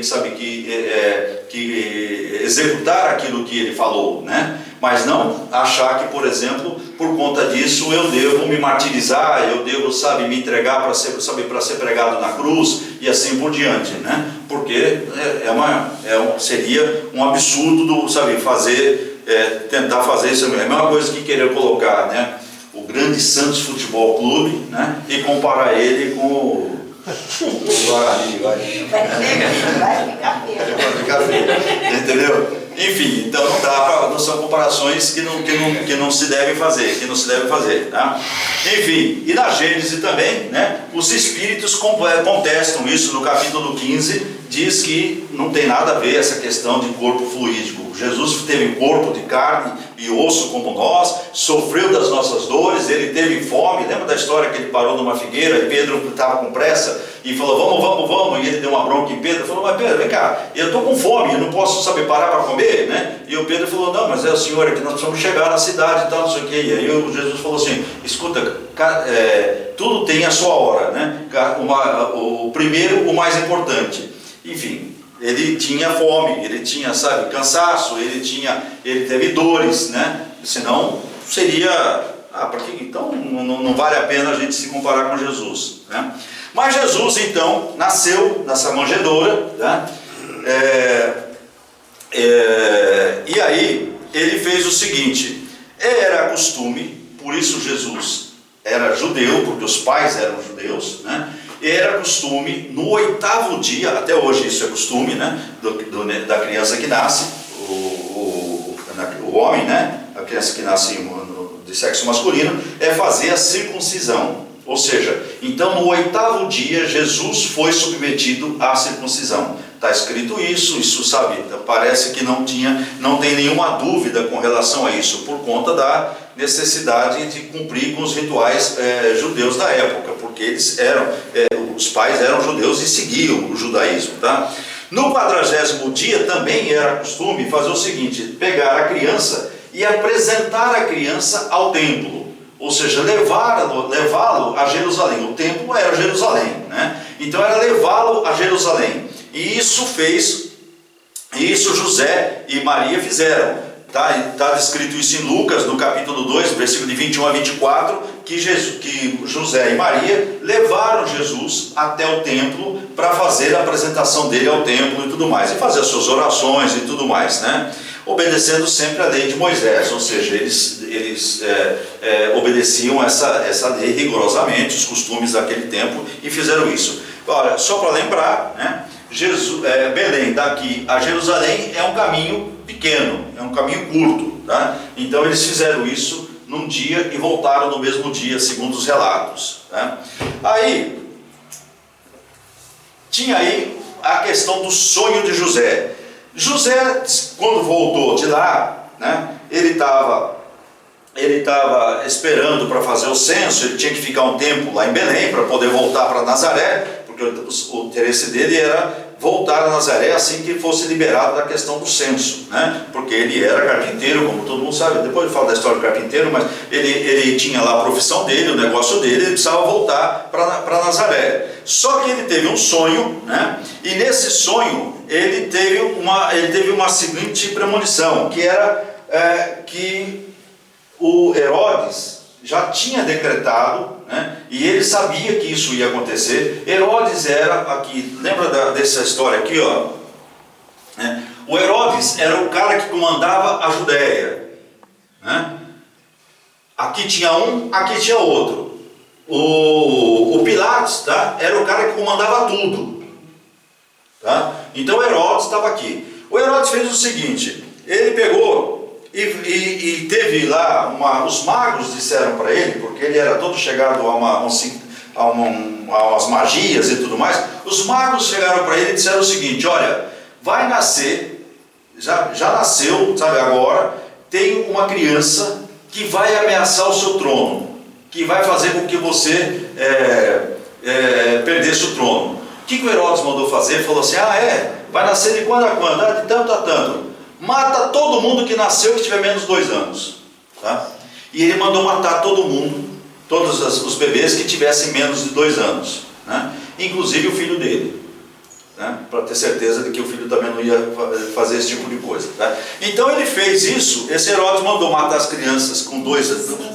que executar aquilo que ele falou, né? Mas não achar que, por exemplo, por conta disso eu devo me martirizar, eu devo, me entregar para ser pregado na cruz e assim por diante, né? Porque seria um absurdo tentar fazer isso. É a mesma coisa que querer colocar, né, o grande Santos Futebol Clube, né, e comparar ele com o Guarani. Vai ficar feio. Entendeu? Enfim, então não são comparações que não se devem fazer, tá? Enfim, e na Gênese também, né, os espíritos contestam isso no capítulo 15, diz que não tem nada a ver essa questão de corpo fluídico. Jesus teve corpo de carne e osso como nós, sofreu das nossas dores, ele teve fome. Lembra da história que ele parou numa figueira e Pedro estava com pressa e falou: vamos, e ele deu uma bronca em Pedro, falou: mas Pedro, vem cá, eu estou com fome, eu não posso parar para comer, né? E o Pedro falou: não, mas é o senhor, é que nós precisamos chegar na cidade e tal, não sei o que. E aí Jesus falou assim: escuta, tudo tem a sua hora, né? O primeiro, o mais importante. Enfim, ele tinha fome, ele tinha, cansaço, ele teve dores, né? Senão seria, então não vale a pena a gente se comparar com Jesus, né? Mas Jesus então nasceu nessa manjedoura, né? E aí ele fez o seguinte: era costume, por isso Jesus era judeu, porque os pais eram judeus, né? E era costume, no 8º dia, até hoje isso é costume, né? Da criança que nasce, o homem, né? A criança que nasce de sexo masculino, é fazer a circuncisão. Ou seja, então no 8º dia Jesus foi submetido à circuncisão. Está escrito isso, sabe, parece que não tem nenhuma dúvida com relação a isso, por conta da necessidade de cumprir com os rituais judeus da época, porque eles os pais eram judeus e seguiam o judaísmo, tá? No 40º dia também era costume fazer o seguinte: pegar a criança e apresentar a criança ao templo, ou seja, levá-lo a Jerusalém. O templo era Jerusalém, né? Então era levá-lo a Jerusalém. E isso José e Maria fizeram. Está descrito isso em Lucas, no capítulo 2, versículo de 21 a 24, que José e Maria levaram Jesus até o templo para fazer a apresentação dele ao templo e tudo mais, e fazer as suas orações e tudo mais, né? Obedecendo sempre a lei de Moisés, ou seja, eles obedeciam essa lei rigorosamente, os costumes daquele tempo, e fizeram isso. Olha, só para lembrar, né? Belém daqui a Jerusalém é um caminho pequeno, é um caminho curto, tá? Então eles fizeram isso num dia e voltaram no mesmo dia, segundo os relatos, tá? Aí tinha aí a questão do sonho de José. José, quando voltou de lá, né, ele estava esperando para fazer o censo. Ele tinha que ficar um tempo lá em Belém para poder voltar para Nazaré, porque o interesse dele era voltar a Nazaré assim que fosse liberado da questão do censo, né? Porque ele era carpinteiro, como todo mundo sabe. Depois eu falo da história do carpinteiro, mas ele tinha lá a profissão dele, o negócio dele, ele precisava voltar para Nazaré. Só que ele teve um sonho, né? E nesse sonho ele teve uma seguinte premonição, que era que o Herodes já tinha decretado, né? E ele sabia que isso ia acontecer. Herodes era aqui, lembra dessa história aqui, ó, né? O Herodes era o cara que comandava a Judéia, né? Aqui tinha um, aqui tinha outro. O Pilatos, tá? Era o cara que comandava tudo, tá? Então Herodes estava aqui. O Herodes fez o seguinte: ele pegou e teve lá os magos disseram para ele, porque ele era todo chegado a umas magias e tudo mais. Os magos chegaram para ele e disseram o seguinte: olha, vai nascer, já nasceu, sabe, agora tem uma criança que vai ameaçar o seu trono, que vai fazer com que você perdesse o trono. O que o Herodes mandou fazer? Ele falou assim: vai nascer de quando a quando? De tanto a tanto. Mata todo mundo que nasceu que tiver menos de 2 anos, tá? E ele mandou matar todo mundo, todos os bebês que tivessem menos de 2 anos, né? Inclusive o filho dele, né? Para ter certeza de que o filho também não ia fazer esse tipo de coisa, tá? Então ele fez isso. Esse Herodes mandou matar as crianças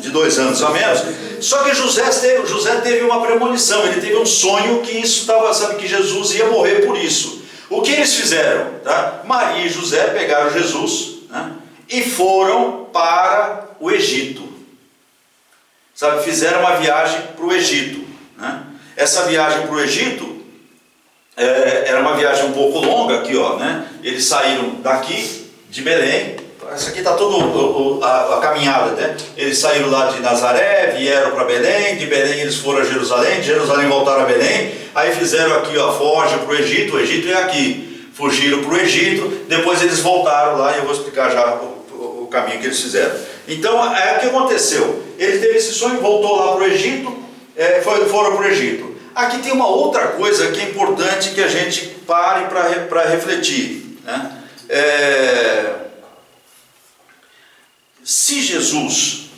de 2 anos a menos. Só que José teve uma premonição, ele teve um sonho que isso estava, sabe, que Jesus ia morrer por isso. O que eles fizeram? Tá? Maria e José pegaram Jesus, né, e foram para o Egito. Sabe, fizeram uma viagem para o Egito, né? Essa viagem para o Egito era uma viagem um pouco longa aqui, ó, né? Eles saíram daqui de Belém. Essa aqui está toda a caminhada, né? Eles saíram lá de Nazaré, vieram para Belém, de Belém eles foram a Jerusalém, de Jerusalém voltaram a Belém, aí fizeram aqui, ó, foge para o Egito é aqui, fugiram para o Egito, depois eles voltaram lá e eu vou explicar já o caminho que eles fizeram. Então, o que aconteceu? Ele teve esse sonho, voltou lá para o Egito, foram para o Egito. Aqui tem uma outra coisa que é importante que a gente pare para refletir, né? Se Jesus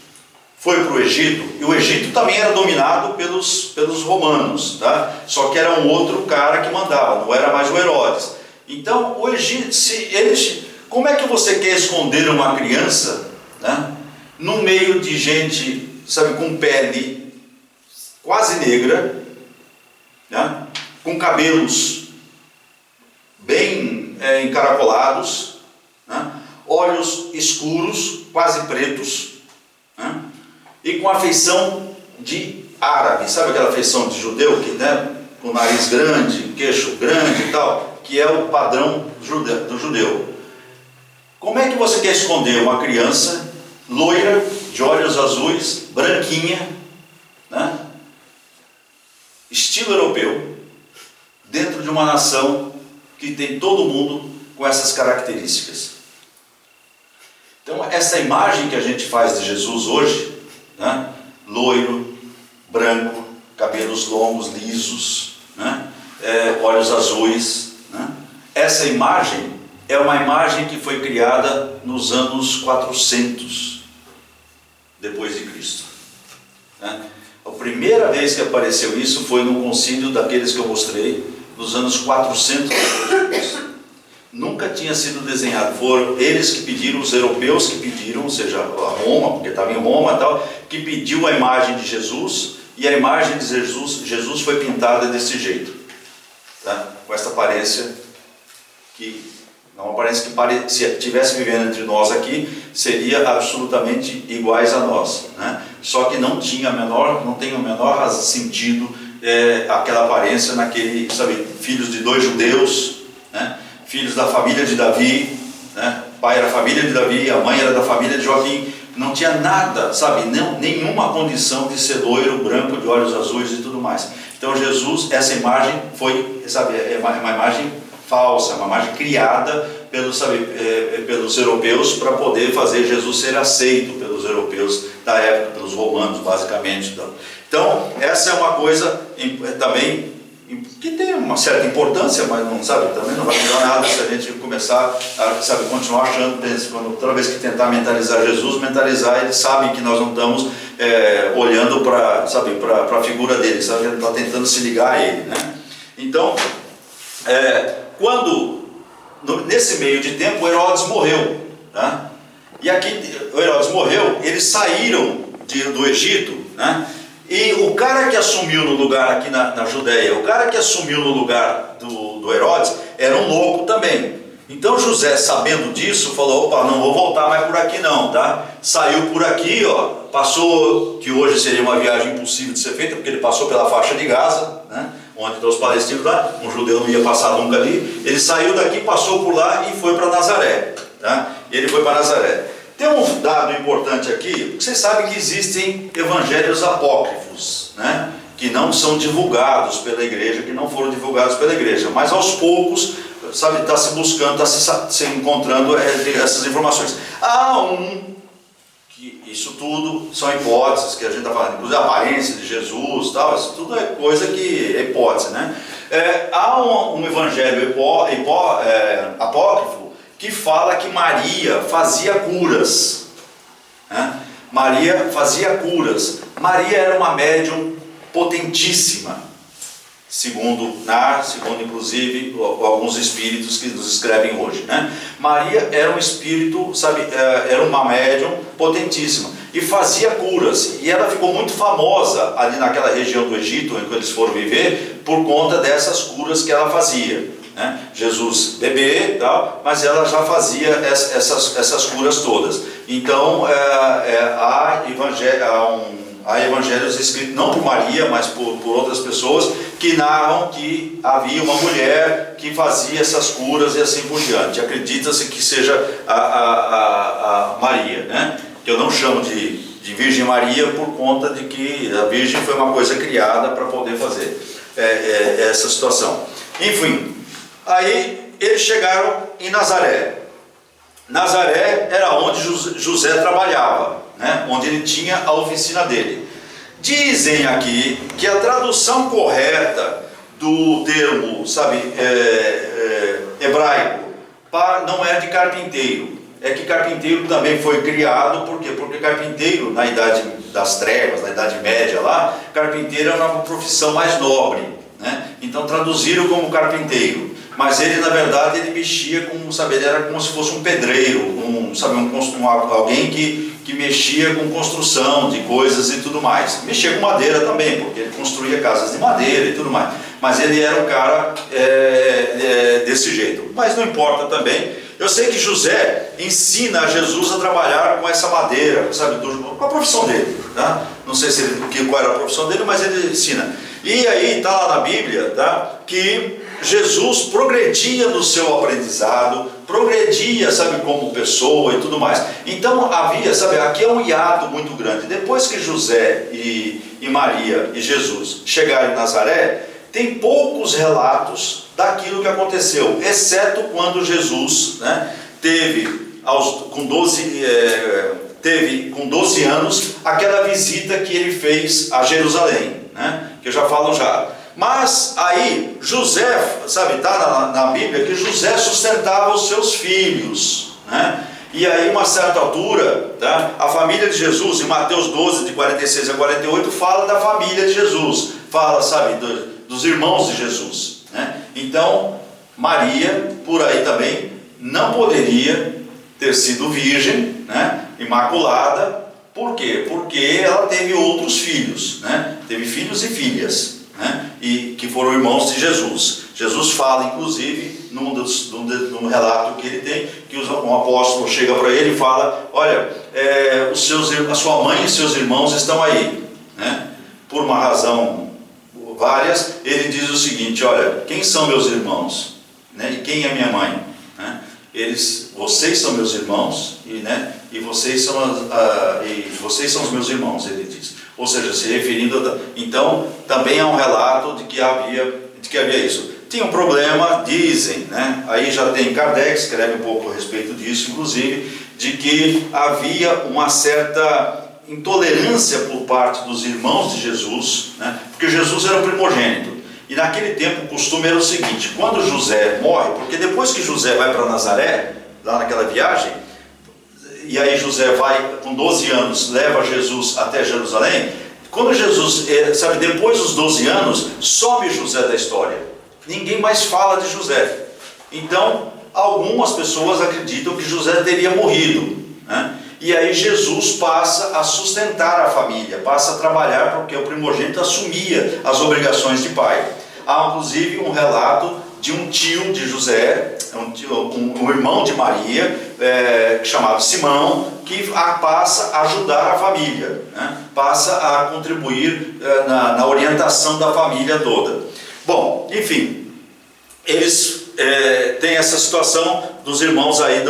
foi para o Egito, e o Egito também era dominado pelos romanos, tá? Só que era um outro cara que mandava, não era mais o Herodes. Então, o Egito, como é que você quer esconder uma criança, né, no meio de gente, sabe, com pele quase negra, né, com cabelos bem encaracolados, né, olhos escuros, quase pretos, né, e com a feição de árabe, sabe aquela feição de judeu, que, né, com nariz grande, queixo grande e tal, que é o padrão do judeu. Como é que você quer esconder uma criança loira, de olhos azuis, branquinha, né, estilo europeu, dentro de uma nação que tem todo mundo com essas características? Então, essa imagem que a gente faz de Jesus hoje, né, loiro, branco, cabelos longos, lisos, né, olhos azuis, né, essa imagem é uma imagem que foi criada nos anos 400 depois de Cristo, né? A primeira vez que apareceu isso foi no concílio daqueles que eu mostrei, nos anos 400 depois de Cristo. Nunca tinha sido desenhado. Foram eles que pediram, os europeus que pediram, ou seja, a Roma, porque estava em Roma e tal, que pediu a imagem de Jesus, e a imagem de Jesus foi pintada desse jeito, tá? Com essa aparência que não aparece que se estivesse vivendo entre nós aqui, seria absolutamente iguais a nós, né? Só que não tem o menor sentido aquela aparência naquele, sabe, filhos de dois judeus, né? Filhos da família de Davi, né? O pai era da família de Davi, a mãe era da família de Joaquim, não tinha nada, sabe, nenhuma condição de ser loiro, branco, de olhos azuis e tudo mais. Então Jesus, essa imagem foi, sabe, uma imagem falsa, uma imagem criada pelos europeus para poder fazer Jesus ser aceito pelos europeus da época, pelos romanos basicamente. Então essa é uma coisa também que tem uma certa importância, mas não, sabe, também não vai mudar nada se a gente começar a, sabe, continuar achando, toda vez que tentar mentalizar Jesus, eles sabem que nós não estamos olhando para a figura dele, sabe, a gente está tentando se ligar a ele, né? Então, nesse meio de tempo, Herodes morreu, né? E aqui o Herodes morreu, eles saíram do Egito, né? E o cara que assumiu no lugar aqui na Judéia, o cara que assumiu no lugar do Herodes, era um louco também. Então José, sabendo disso, falou: opa, não vou voltar mais por aqui não, tá? Saiu por aqui, ó, passou, que hoje seria uma viagem impossível de ser feita, porque ele passou pela faixa de Gaza, né? Onde estão os palestinos lá, um judeu não ia passar nunca ali. Ele saiu daqui, passou por lá e foi para Nazaré, tá? Ele foi para Nazaré. Tem um dado importante aqui, vocês sabem que existem evangelhos apócrifos, né? Que não são divulgados pela igreja, que não foram divulgados pela igreja, mas aos poucos, sabe, está se buscando, está se encontrando essas informações. Há que isso tudo são hipóteses que a gente está falando, inclusive a aparência de Jesus, tal, isso tudo é coisa que é hipótese, né? Há um evangelho apócrifo que fala que Maria fazia curas, né? Maria fazia curas. Maria era uma médium potentíssima, segundo inclusive alguns espíritos que nos escrevem hoje, né? Maria era um espírito, sabe, era uma médium potentíssima e fazia curas, e ela ficou muito famosa ali naquela região do Egito, em que eles foram viver, por conta dessas curas que ela fazia, né? Jesus bebê, tal, mas ela já fazia essas curas todas. Então há evangelhos escritos não por Maria, mas por outras pessoas, que narram que havia uma mulher que fazia essas curas e assim por diante. Acredita-se que seja a Maria, né? Que eu não chamo de Virgem Maria por conta de que a Virgem foi uma coisa criada para poder fazer essa situação. Enfim, aí eles chegaram em Nazaré. Nazaré era onde José trabalhava, né? Onde ele tinha a oficina dele. Dizem aqui que a tradução correta do termo, sabe, hebraico, não é de carpinteiro. É que carpinteiro também foi criado, por quê? Porque carpinteiro, na Idade das Trevas, na Idade Média lá, carpinteiro era uma profissão mais nobre, né? Então traduziram como carpinteiro. Mas ele, na verdade, ele mexia com, sabe, ele era como se fosse um pedreiro, alguém que mexia com construção de coisas e tudo mais. Mexia com madeira também, porque ele construía casas de madeira e tudo mais. Mas ele era um cara desse jeito. Mas não importa também. Eu sei que José ensina a Jesus a trabalhar com essa madeira, sabe, com a profissão dele, tá? Não sei se qual era a profissão dele, mas ele ensina. E aí está lá na Bíblia, tá, que Jesus progredia no seu aprendizado, progredia, sabe, como pessoa e tudo mais. Então havia, sabe, aqui é um hiato muito grande. Depois que José e Maria e Jesus chegaram em Nazaré, tem poucos relatos daquilo que aconteceu, exceto quando Jesus, né, teve com 12 anos aquela visita que ele fez a Jerusalém, né, que eu já falo já. Mas aí José, sabe, está na Bíblia que José sustentava os seus filhos, né? E aí, uma certa altura, tá, a família de Jesus, em Mateus 12, de 46 a 48, fala da família de Jesus, fala, sabe, dos irmãos de Jesus, né? Então, Maria, por aí também, não poderia ter sido virgem, né, imaculada. Por quê? Porque ela teve outros filhos, né? Teve filhos e filhas, né? E que foram irmãos de Jesus. Jesus fala, inclusive, num relato que ele tem, que um apóstolo chega para ele e fala: olha, a sua mãe e seus irmãos estão aí, né? Por uma razão várias, ele diz o seguinte: olha, quem são meus irmãos, né? E quem é minha mãe, né? Vocês são meus irmãos, e vocês são os meus irmãos, ele diz. Ou seja, se referindo então também há um relato de que havia isso. Tinha um problema, dizem, né? Aí já tem Kardec, escreve um pouco a respeito disso, inclusive, de que havia uma certa intolerância por parte dos irmãos de Jesus, né? Porque Jesus era o primogênito. E naquele tempo o costume era o seguinte: quando José morre, porque depois que José vai para Nazaré, lá naquela viagem, e aí José vai com 12 anos, leva Jesus até Jerusalém. Quando Jesus, sabe, depois dos 12 anos, some José da história. Ninguém mais fala de José. Então, algumas pessoas acreditam que José teria morrido, né? E aí Jesus passa a sustentar a família, passa a trabalhar, porque o primogênito assumia as obrigações de pai. Há inclusive um relato de um tio de José, um irmão de Maria, chamado Simão, que passa a ajudar a família, né? Passa a contribuir na orientação da família toda. Bom, enfim, eles têm essa situação dos irmãos aí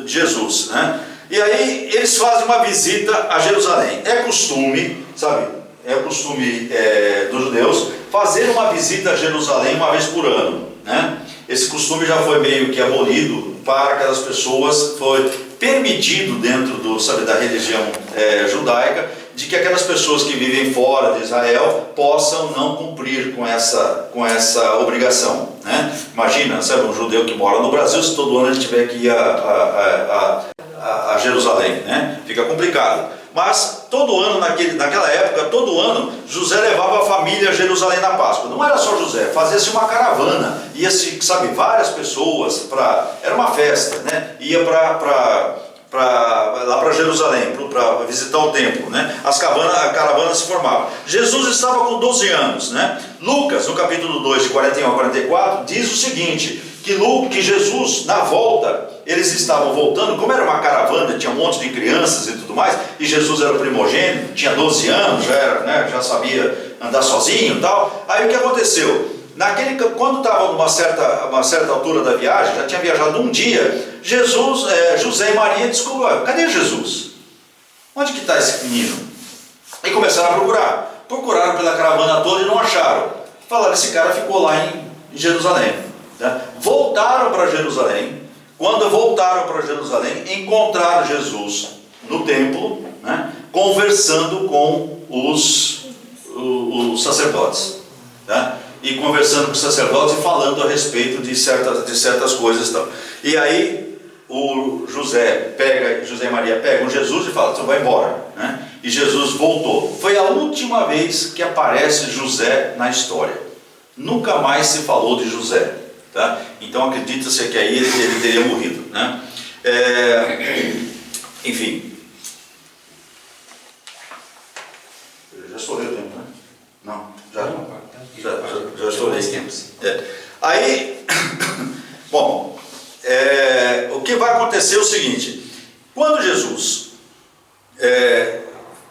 de Jesus, né? E aí eles fazem uma visita a Jerusalém. É costume, sabe, dos judeus fazer uma visita a Jerusalém uma vez por ano, né? Esse costume já foi meio que abolido para aquelas pessoas, foi permitido dentro da religião judaica, de que aquelas pessoas que vivem fora de Israel possam não cumprir com essa obrigação, né? Imagina, sabe, um judeu que mora no Brasil, se todo ano ele tiver que ir a Jerusalém, né? Fica complicado. Mas todo ano, naquela época, todo ano, José levava a família a Jerusalém na Páscoa. Não era só José, fazia-se uma caravana, ia-se, sabe, várias pessoas, era uma festa, né? Ia lá para Jerusalém, para visitar o templo, né? A caravana se formava. Jesus estava com 12 anos, né? Lucas, no capítulo 2, de 41 a 44, diz o seguinte: que Jesus, na volta, eles estavam voltando, como era uma caravana, tinha um monte de crianças e tudo mais, e Jesus era o primogênito, tinha 12 anos, já sabia andar sozinho e tal. Aí o que aconteceu? Quando estava numa certa altura da viagem, já tinha viajado um dia, José e Maria descobriram: cadê Jesus? Onde que está esse menino? E começaram a procurar. Procuraram pela caravana toda e não acharam. Falaram: esse cara ficou lá em Jerusalém. Né? Voltaram para Jerusalém. Quando voltaram para Jerusalém, encontraram Jesus no templo, né, conversando com os sacerdotes, tá? E conversando com os sacerdotes e falando a respeito de certas coisas. Tal. E aí José e Maria pegam Jesus e falam: você vai embora, né? E Jesus voltou. Foi a última vez que aparece José na história. Nunca mais se falou de José. Tá? Então acredita-se que aí ele teria morrido, né? Enfim, já estourei o tempo, né? Não, já estourei esse tempo. Aí, bom, o que vai acontecer é o seguinte: quando Jesus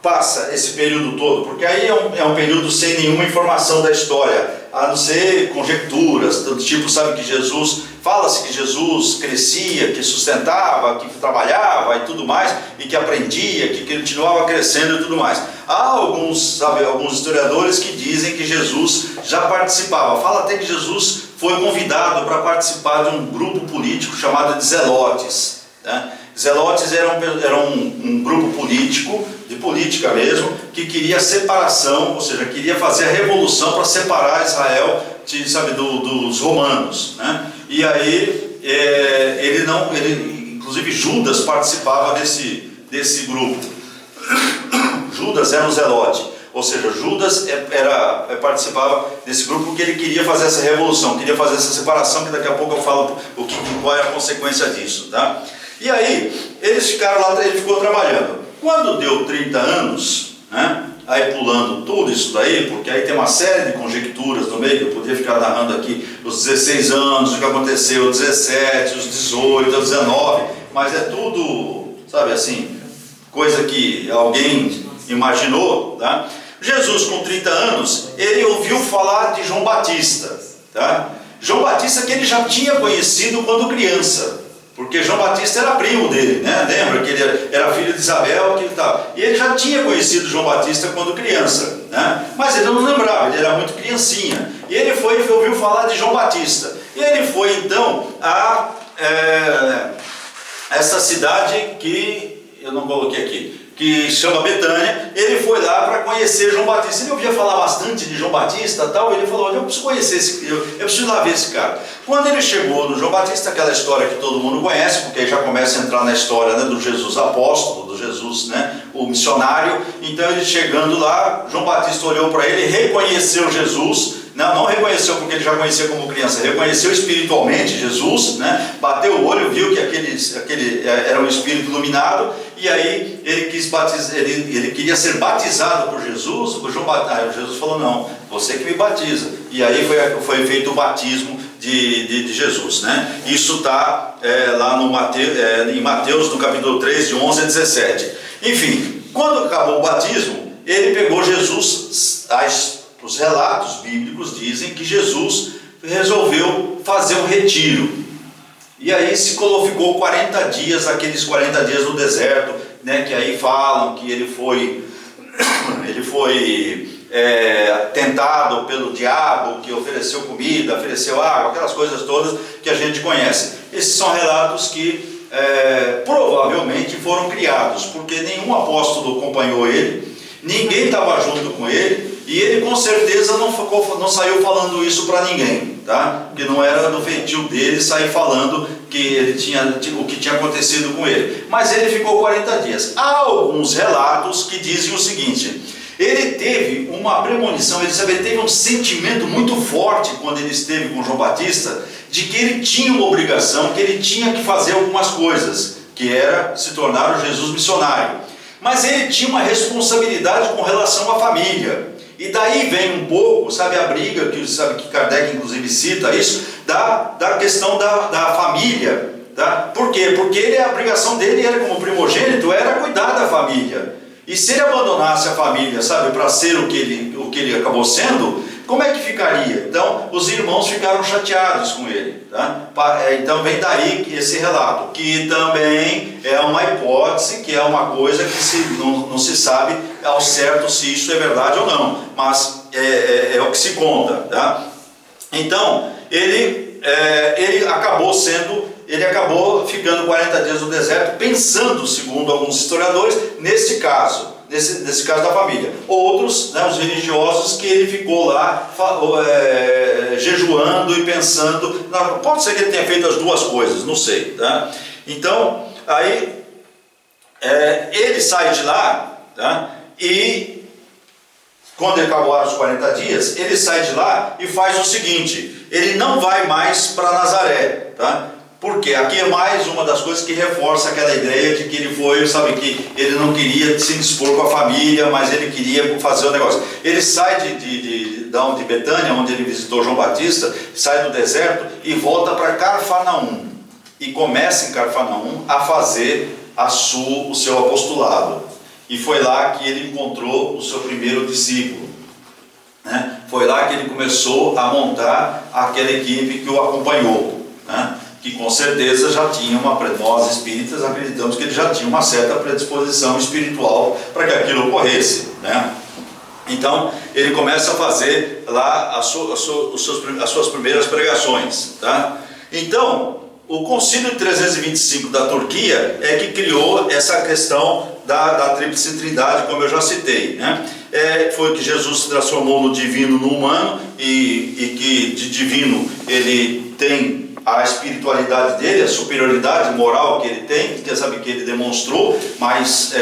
passa esse período todo, porque aí é um período sem nenhuma informação da história, a não ser conjecturas, do tipo, sabe, que Jesus, fala-se que Jesus crescia, que sustentava, que trabalhava e tudo mais, e que aprendia, que continuava crescendo e tudo mais. Há alguns historiadores que dizem que Jesus já participava, fala até que Jesus foi convidado para participar de um grupo político chamado de Zelotes, né? Zelotes eram um grupo político, de política mesmo, que queria separação, ou seja, queria fazer a revolução para separar Israel, sabe, dos romanos, né? E aí, inclusive Judas participava desse grupo. Judas era um zelote, ou seja, Judas participava desse grupo porque ele queria fazer essa revolução, queria fazer essa separação, que daqui a pouco eu falo qual é a consequência disso, tá? E aí, eles ficaram lá, ele ficou trabalhando. Quando deu 30 anos, né, aí pulando tudo isso daí, porque aí tem uma série de conjecturas no meio, eu podia ficar narrando aqui os 16 anos, o que aconteceu, os 17, os 18, os 19, mas é tudo, sabe assim, coisa que alguém imaginou, tá? Jesus, com 30 anos, ele ouviu falar de João Batista, tá? João Batista que ele já tinha conhecido quando criança, porque João Batista era primo dele, né? Lembra que ele era filho de Isabel, e ele já tinha conhecido João Batista quando criança, né? Mas ele não lembrava, ele era muito criancinha. E ele ouviu falar de João Batista. E ele foi então a essa cidade que eu não coloquei aqui, que chama Betânia. Ele foi lá para conhecer João Batista. Ele ouvia falar bastante de João Batista e tal, e ele falou: eu preciso conhecer eu preciso ir lá ver esse cara. Quando ele chegou no João Batista, aquela história que todo mundo conhece, porque aí já começa a entrar na história, né, do Jesus apóstolo, do Jesus, né, o missionário. Então ele chegando lá, João Batista olhou para ele, reconheceu Jesus. Não reconheceu porque ele já conhecia como criança, reconheceu espiritualmente Jesus, né? Bateu o olho, viu que aquele era um espírito iluminado, e aí ele quis batizar, ele queria ser batizado por Jesus. Jesus falou: não, você que me batiza. E aí foi feito o batismo de Jesus, né? Isso está lá em Mateus, no capítulo 3, de 11 a 17. Enfim, quando acabou o batismo, ele pegou Jesus. Os relatos bíblicos dizem que Jesus resolveu fazer um retiro. E aí ficou 40 dias, aqueles 40 dias no deserto, né, que aí falam que ele foi tentado pelo diabo, que ofereceu comida, ofereceu água, aquelas coisas todas que a gente conhece. Esses são relatos que provavelmente foram criados, porque nenhum apóstolo acompanhou ele, ninguém estava junto com ele, e ele com certeza não saiu falando isso para ninguém, tá? Porque não era do feitio dele sair falando que o que tinha acontecido com ele. Mas ele ficou 40 dias. Há alguns relatos que dizem o seguinte: ele teve uma premonição, ele teve um sentimento muito forte quando ele esteve com João Batista, de que ele tinha uma obrigação, que ele tinha que fazer algumas coisas, que era se tornar o Jesus missionário. Mas ele tinha uma responsabilidade com relação à família. E daí vem um pouco, sabe, a briga, que Kardec inclusive cita isso, da questão da família, tá? Por quê? Porque a obrigação dele era, como primogênito, era cuidar da família. E se ele abandonasse a família, sabe, para ser o que ele acabou sendo, como é que ficaria? Então, os irmãos ficaram chateados com ele, tá? Então vem daí esse relato, que também é uma hipótese, que é uma coisa que não se sabe ao certo se isso é verdade ou não, mas é o que se conta, tá? Então, ele acabou ficando 40 dias no deserto, pensando, segundo alguns historiadores, nesse caso da família. Outros, né, os religiosos, que ele ficou lá jejuando e pensando. Não, pode ser que ele tenha feito as duas coisas, não sei, tá? Então, aí ele sai de lá, tá? E quando acabaram os 40 dias, ele sai de lá e faz o seguinte: ele não vai mais para Nazaré, tá? Porque aqui é mais uma das coisas que reforça aquela ideia de que ele foi, sabe, que ele não queria se dispor com a família, mas ele queria fazer o negócio. Ele sai de Betânia, onde ele visitou João Batista, sai do deserto e volta para Cafarnaum. e começa em Cafarnaum a fazer o seu apostolado. E foi lá que ele encontrou o seu primeiro discípulo, né? Foi lá que ele começou a montar aquela equipe que o acompanhou, né? Que com certeza já tinha nós espíritas acreditamos que ele já tinha uma certa predisposição espiritual para que aquilo ocorresse, né? Então ele começa a fazer lá as suas primeiras pregações, tá? Então o Concílio 325 da Turquia é que criou essa questão da Tríplice Trindade, como eu já citei, né? Foi que Jesus se transformou no divino no humano, e que de divino ele tem a espiritualidade dele, a superioridade moral que ele tem, que sabe que ele demonstrou, mas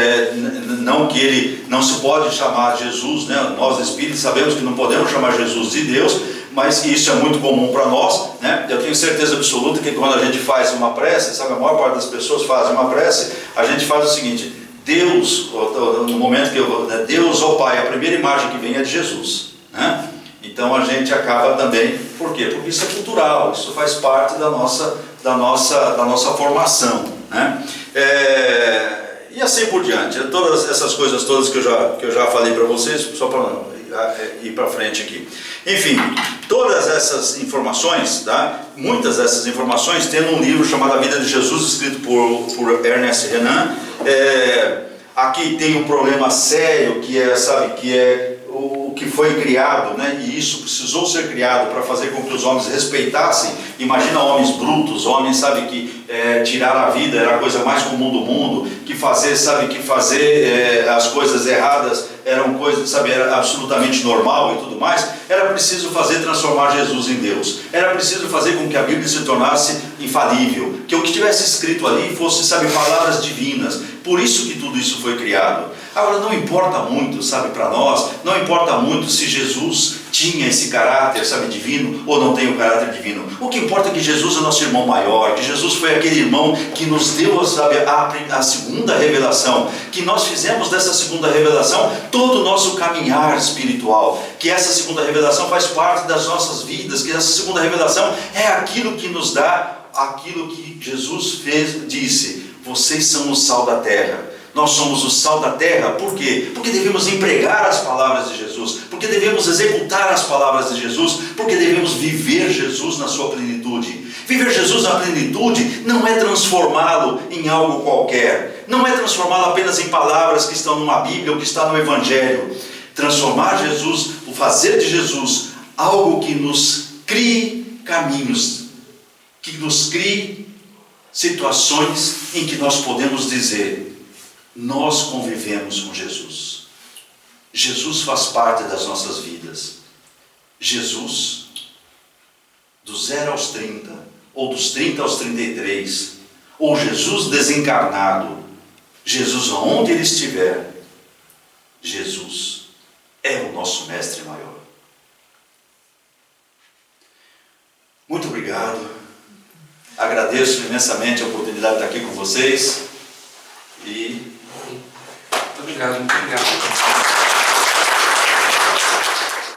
não que ele não se pode chamar Jesus, né? Nós espíritos sabemos que não podemos chamar Jesus de Deus, mas isso é muito comum para nós, né? Eu tenho certeza absoluta que quando a gente faz uma prece, sabe, a maior parte das pessoas fazem uma prece, a gente faz o seguinte: Deus, no momento que Deus ou Pai, a primeira imagem que vem é de Jesus, né? Então a gente acaba também, por quê? Porque isso é cultural, isso faz parte da nossa formação, né? E assim por diante, todas essas coisas todas que eu já falei para vocês, só para ir para frente aqui. Enfim, todas essas informações, tá? Muitas dessas informações tem num livro chamado A Vida de Jesus, escrito por Ernest Renan. Aqui tem um problema sério que é o que foi criado, né? E isso precisou ser criado para fazer com que os homens respeitassem. Imagina homens brutos, homens, sabe, que tirar a vida era a coisa mais comum do mundo, que fazer as coisas erradas eram coisas, sabe, era absolutamente normal e tudo mais. Era preciso transformar Jesus em Deus. Era preciso fazer com que a Bíblia se tornasse infalível, que o que estivesse escrito ali fosse, sabe, palavras divinas. Por isso que tudo isso foi criado. Agora, não importa muito, sabe, para nós, não importa muito se Jesus tinha esse caráter, sabe, divino, ou não tem o caráter divino. O que importa é que Jesus é nosso irmão maior, que Jesus foi aquele irmão que nos deu, sabe, a segunda revelação, que nós fizemos dessa segunda revelação todo o nosso caminhar espiritual, que essa segunda revelação faz parte das nossas vidas, que essa segunda revelação é aquilo que nos dá aquilo que Jesus disse: vocês são o sal da terra. Nós somos o sal da terra, por quê? Porque devemos empregar as palavras de Jesus, porque devemos executar as palavras de Jesus, porque devemos viver Jesus na sua plenitude. Viver Jesus na plenitude não é transformá-lo em algo qualquer, não é transformá-lo apenas em palavras que estão numa Bíblia ou que está no Evangelho. Transformar Jesus, o fazer de Jesus algo que nos crie caminhos, que nos crie situações em que nós podemos dizer: nós convivemos com Jesus. Jesus faz parte das nossas vidas. Jesus, do 0 aos 30, ou dos 30 aos 33, ou Jesus desencarnado, Jesus aonde ele estiver, Jesus é o nosso mestre maior. Muito obrigado. Agradeço imensamente a oportunidade de estar aqui com vocês. Muito obrigado, muito obrigado.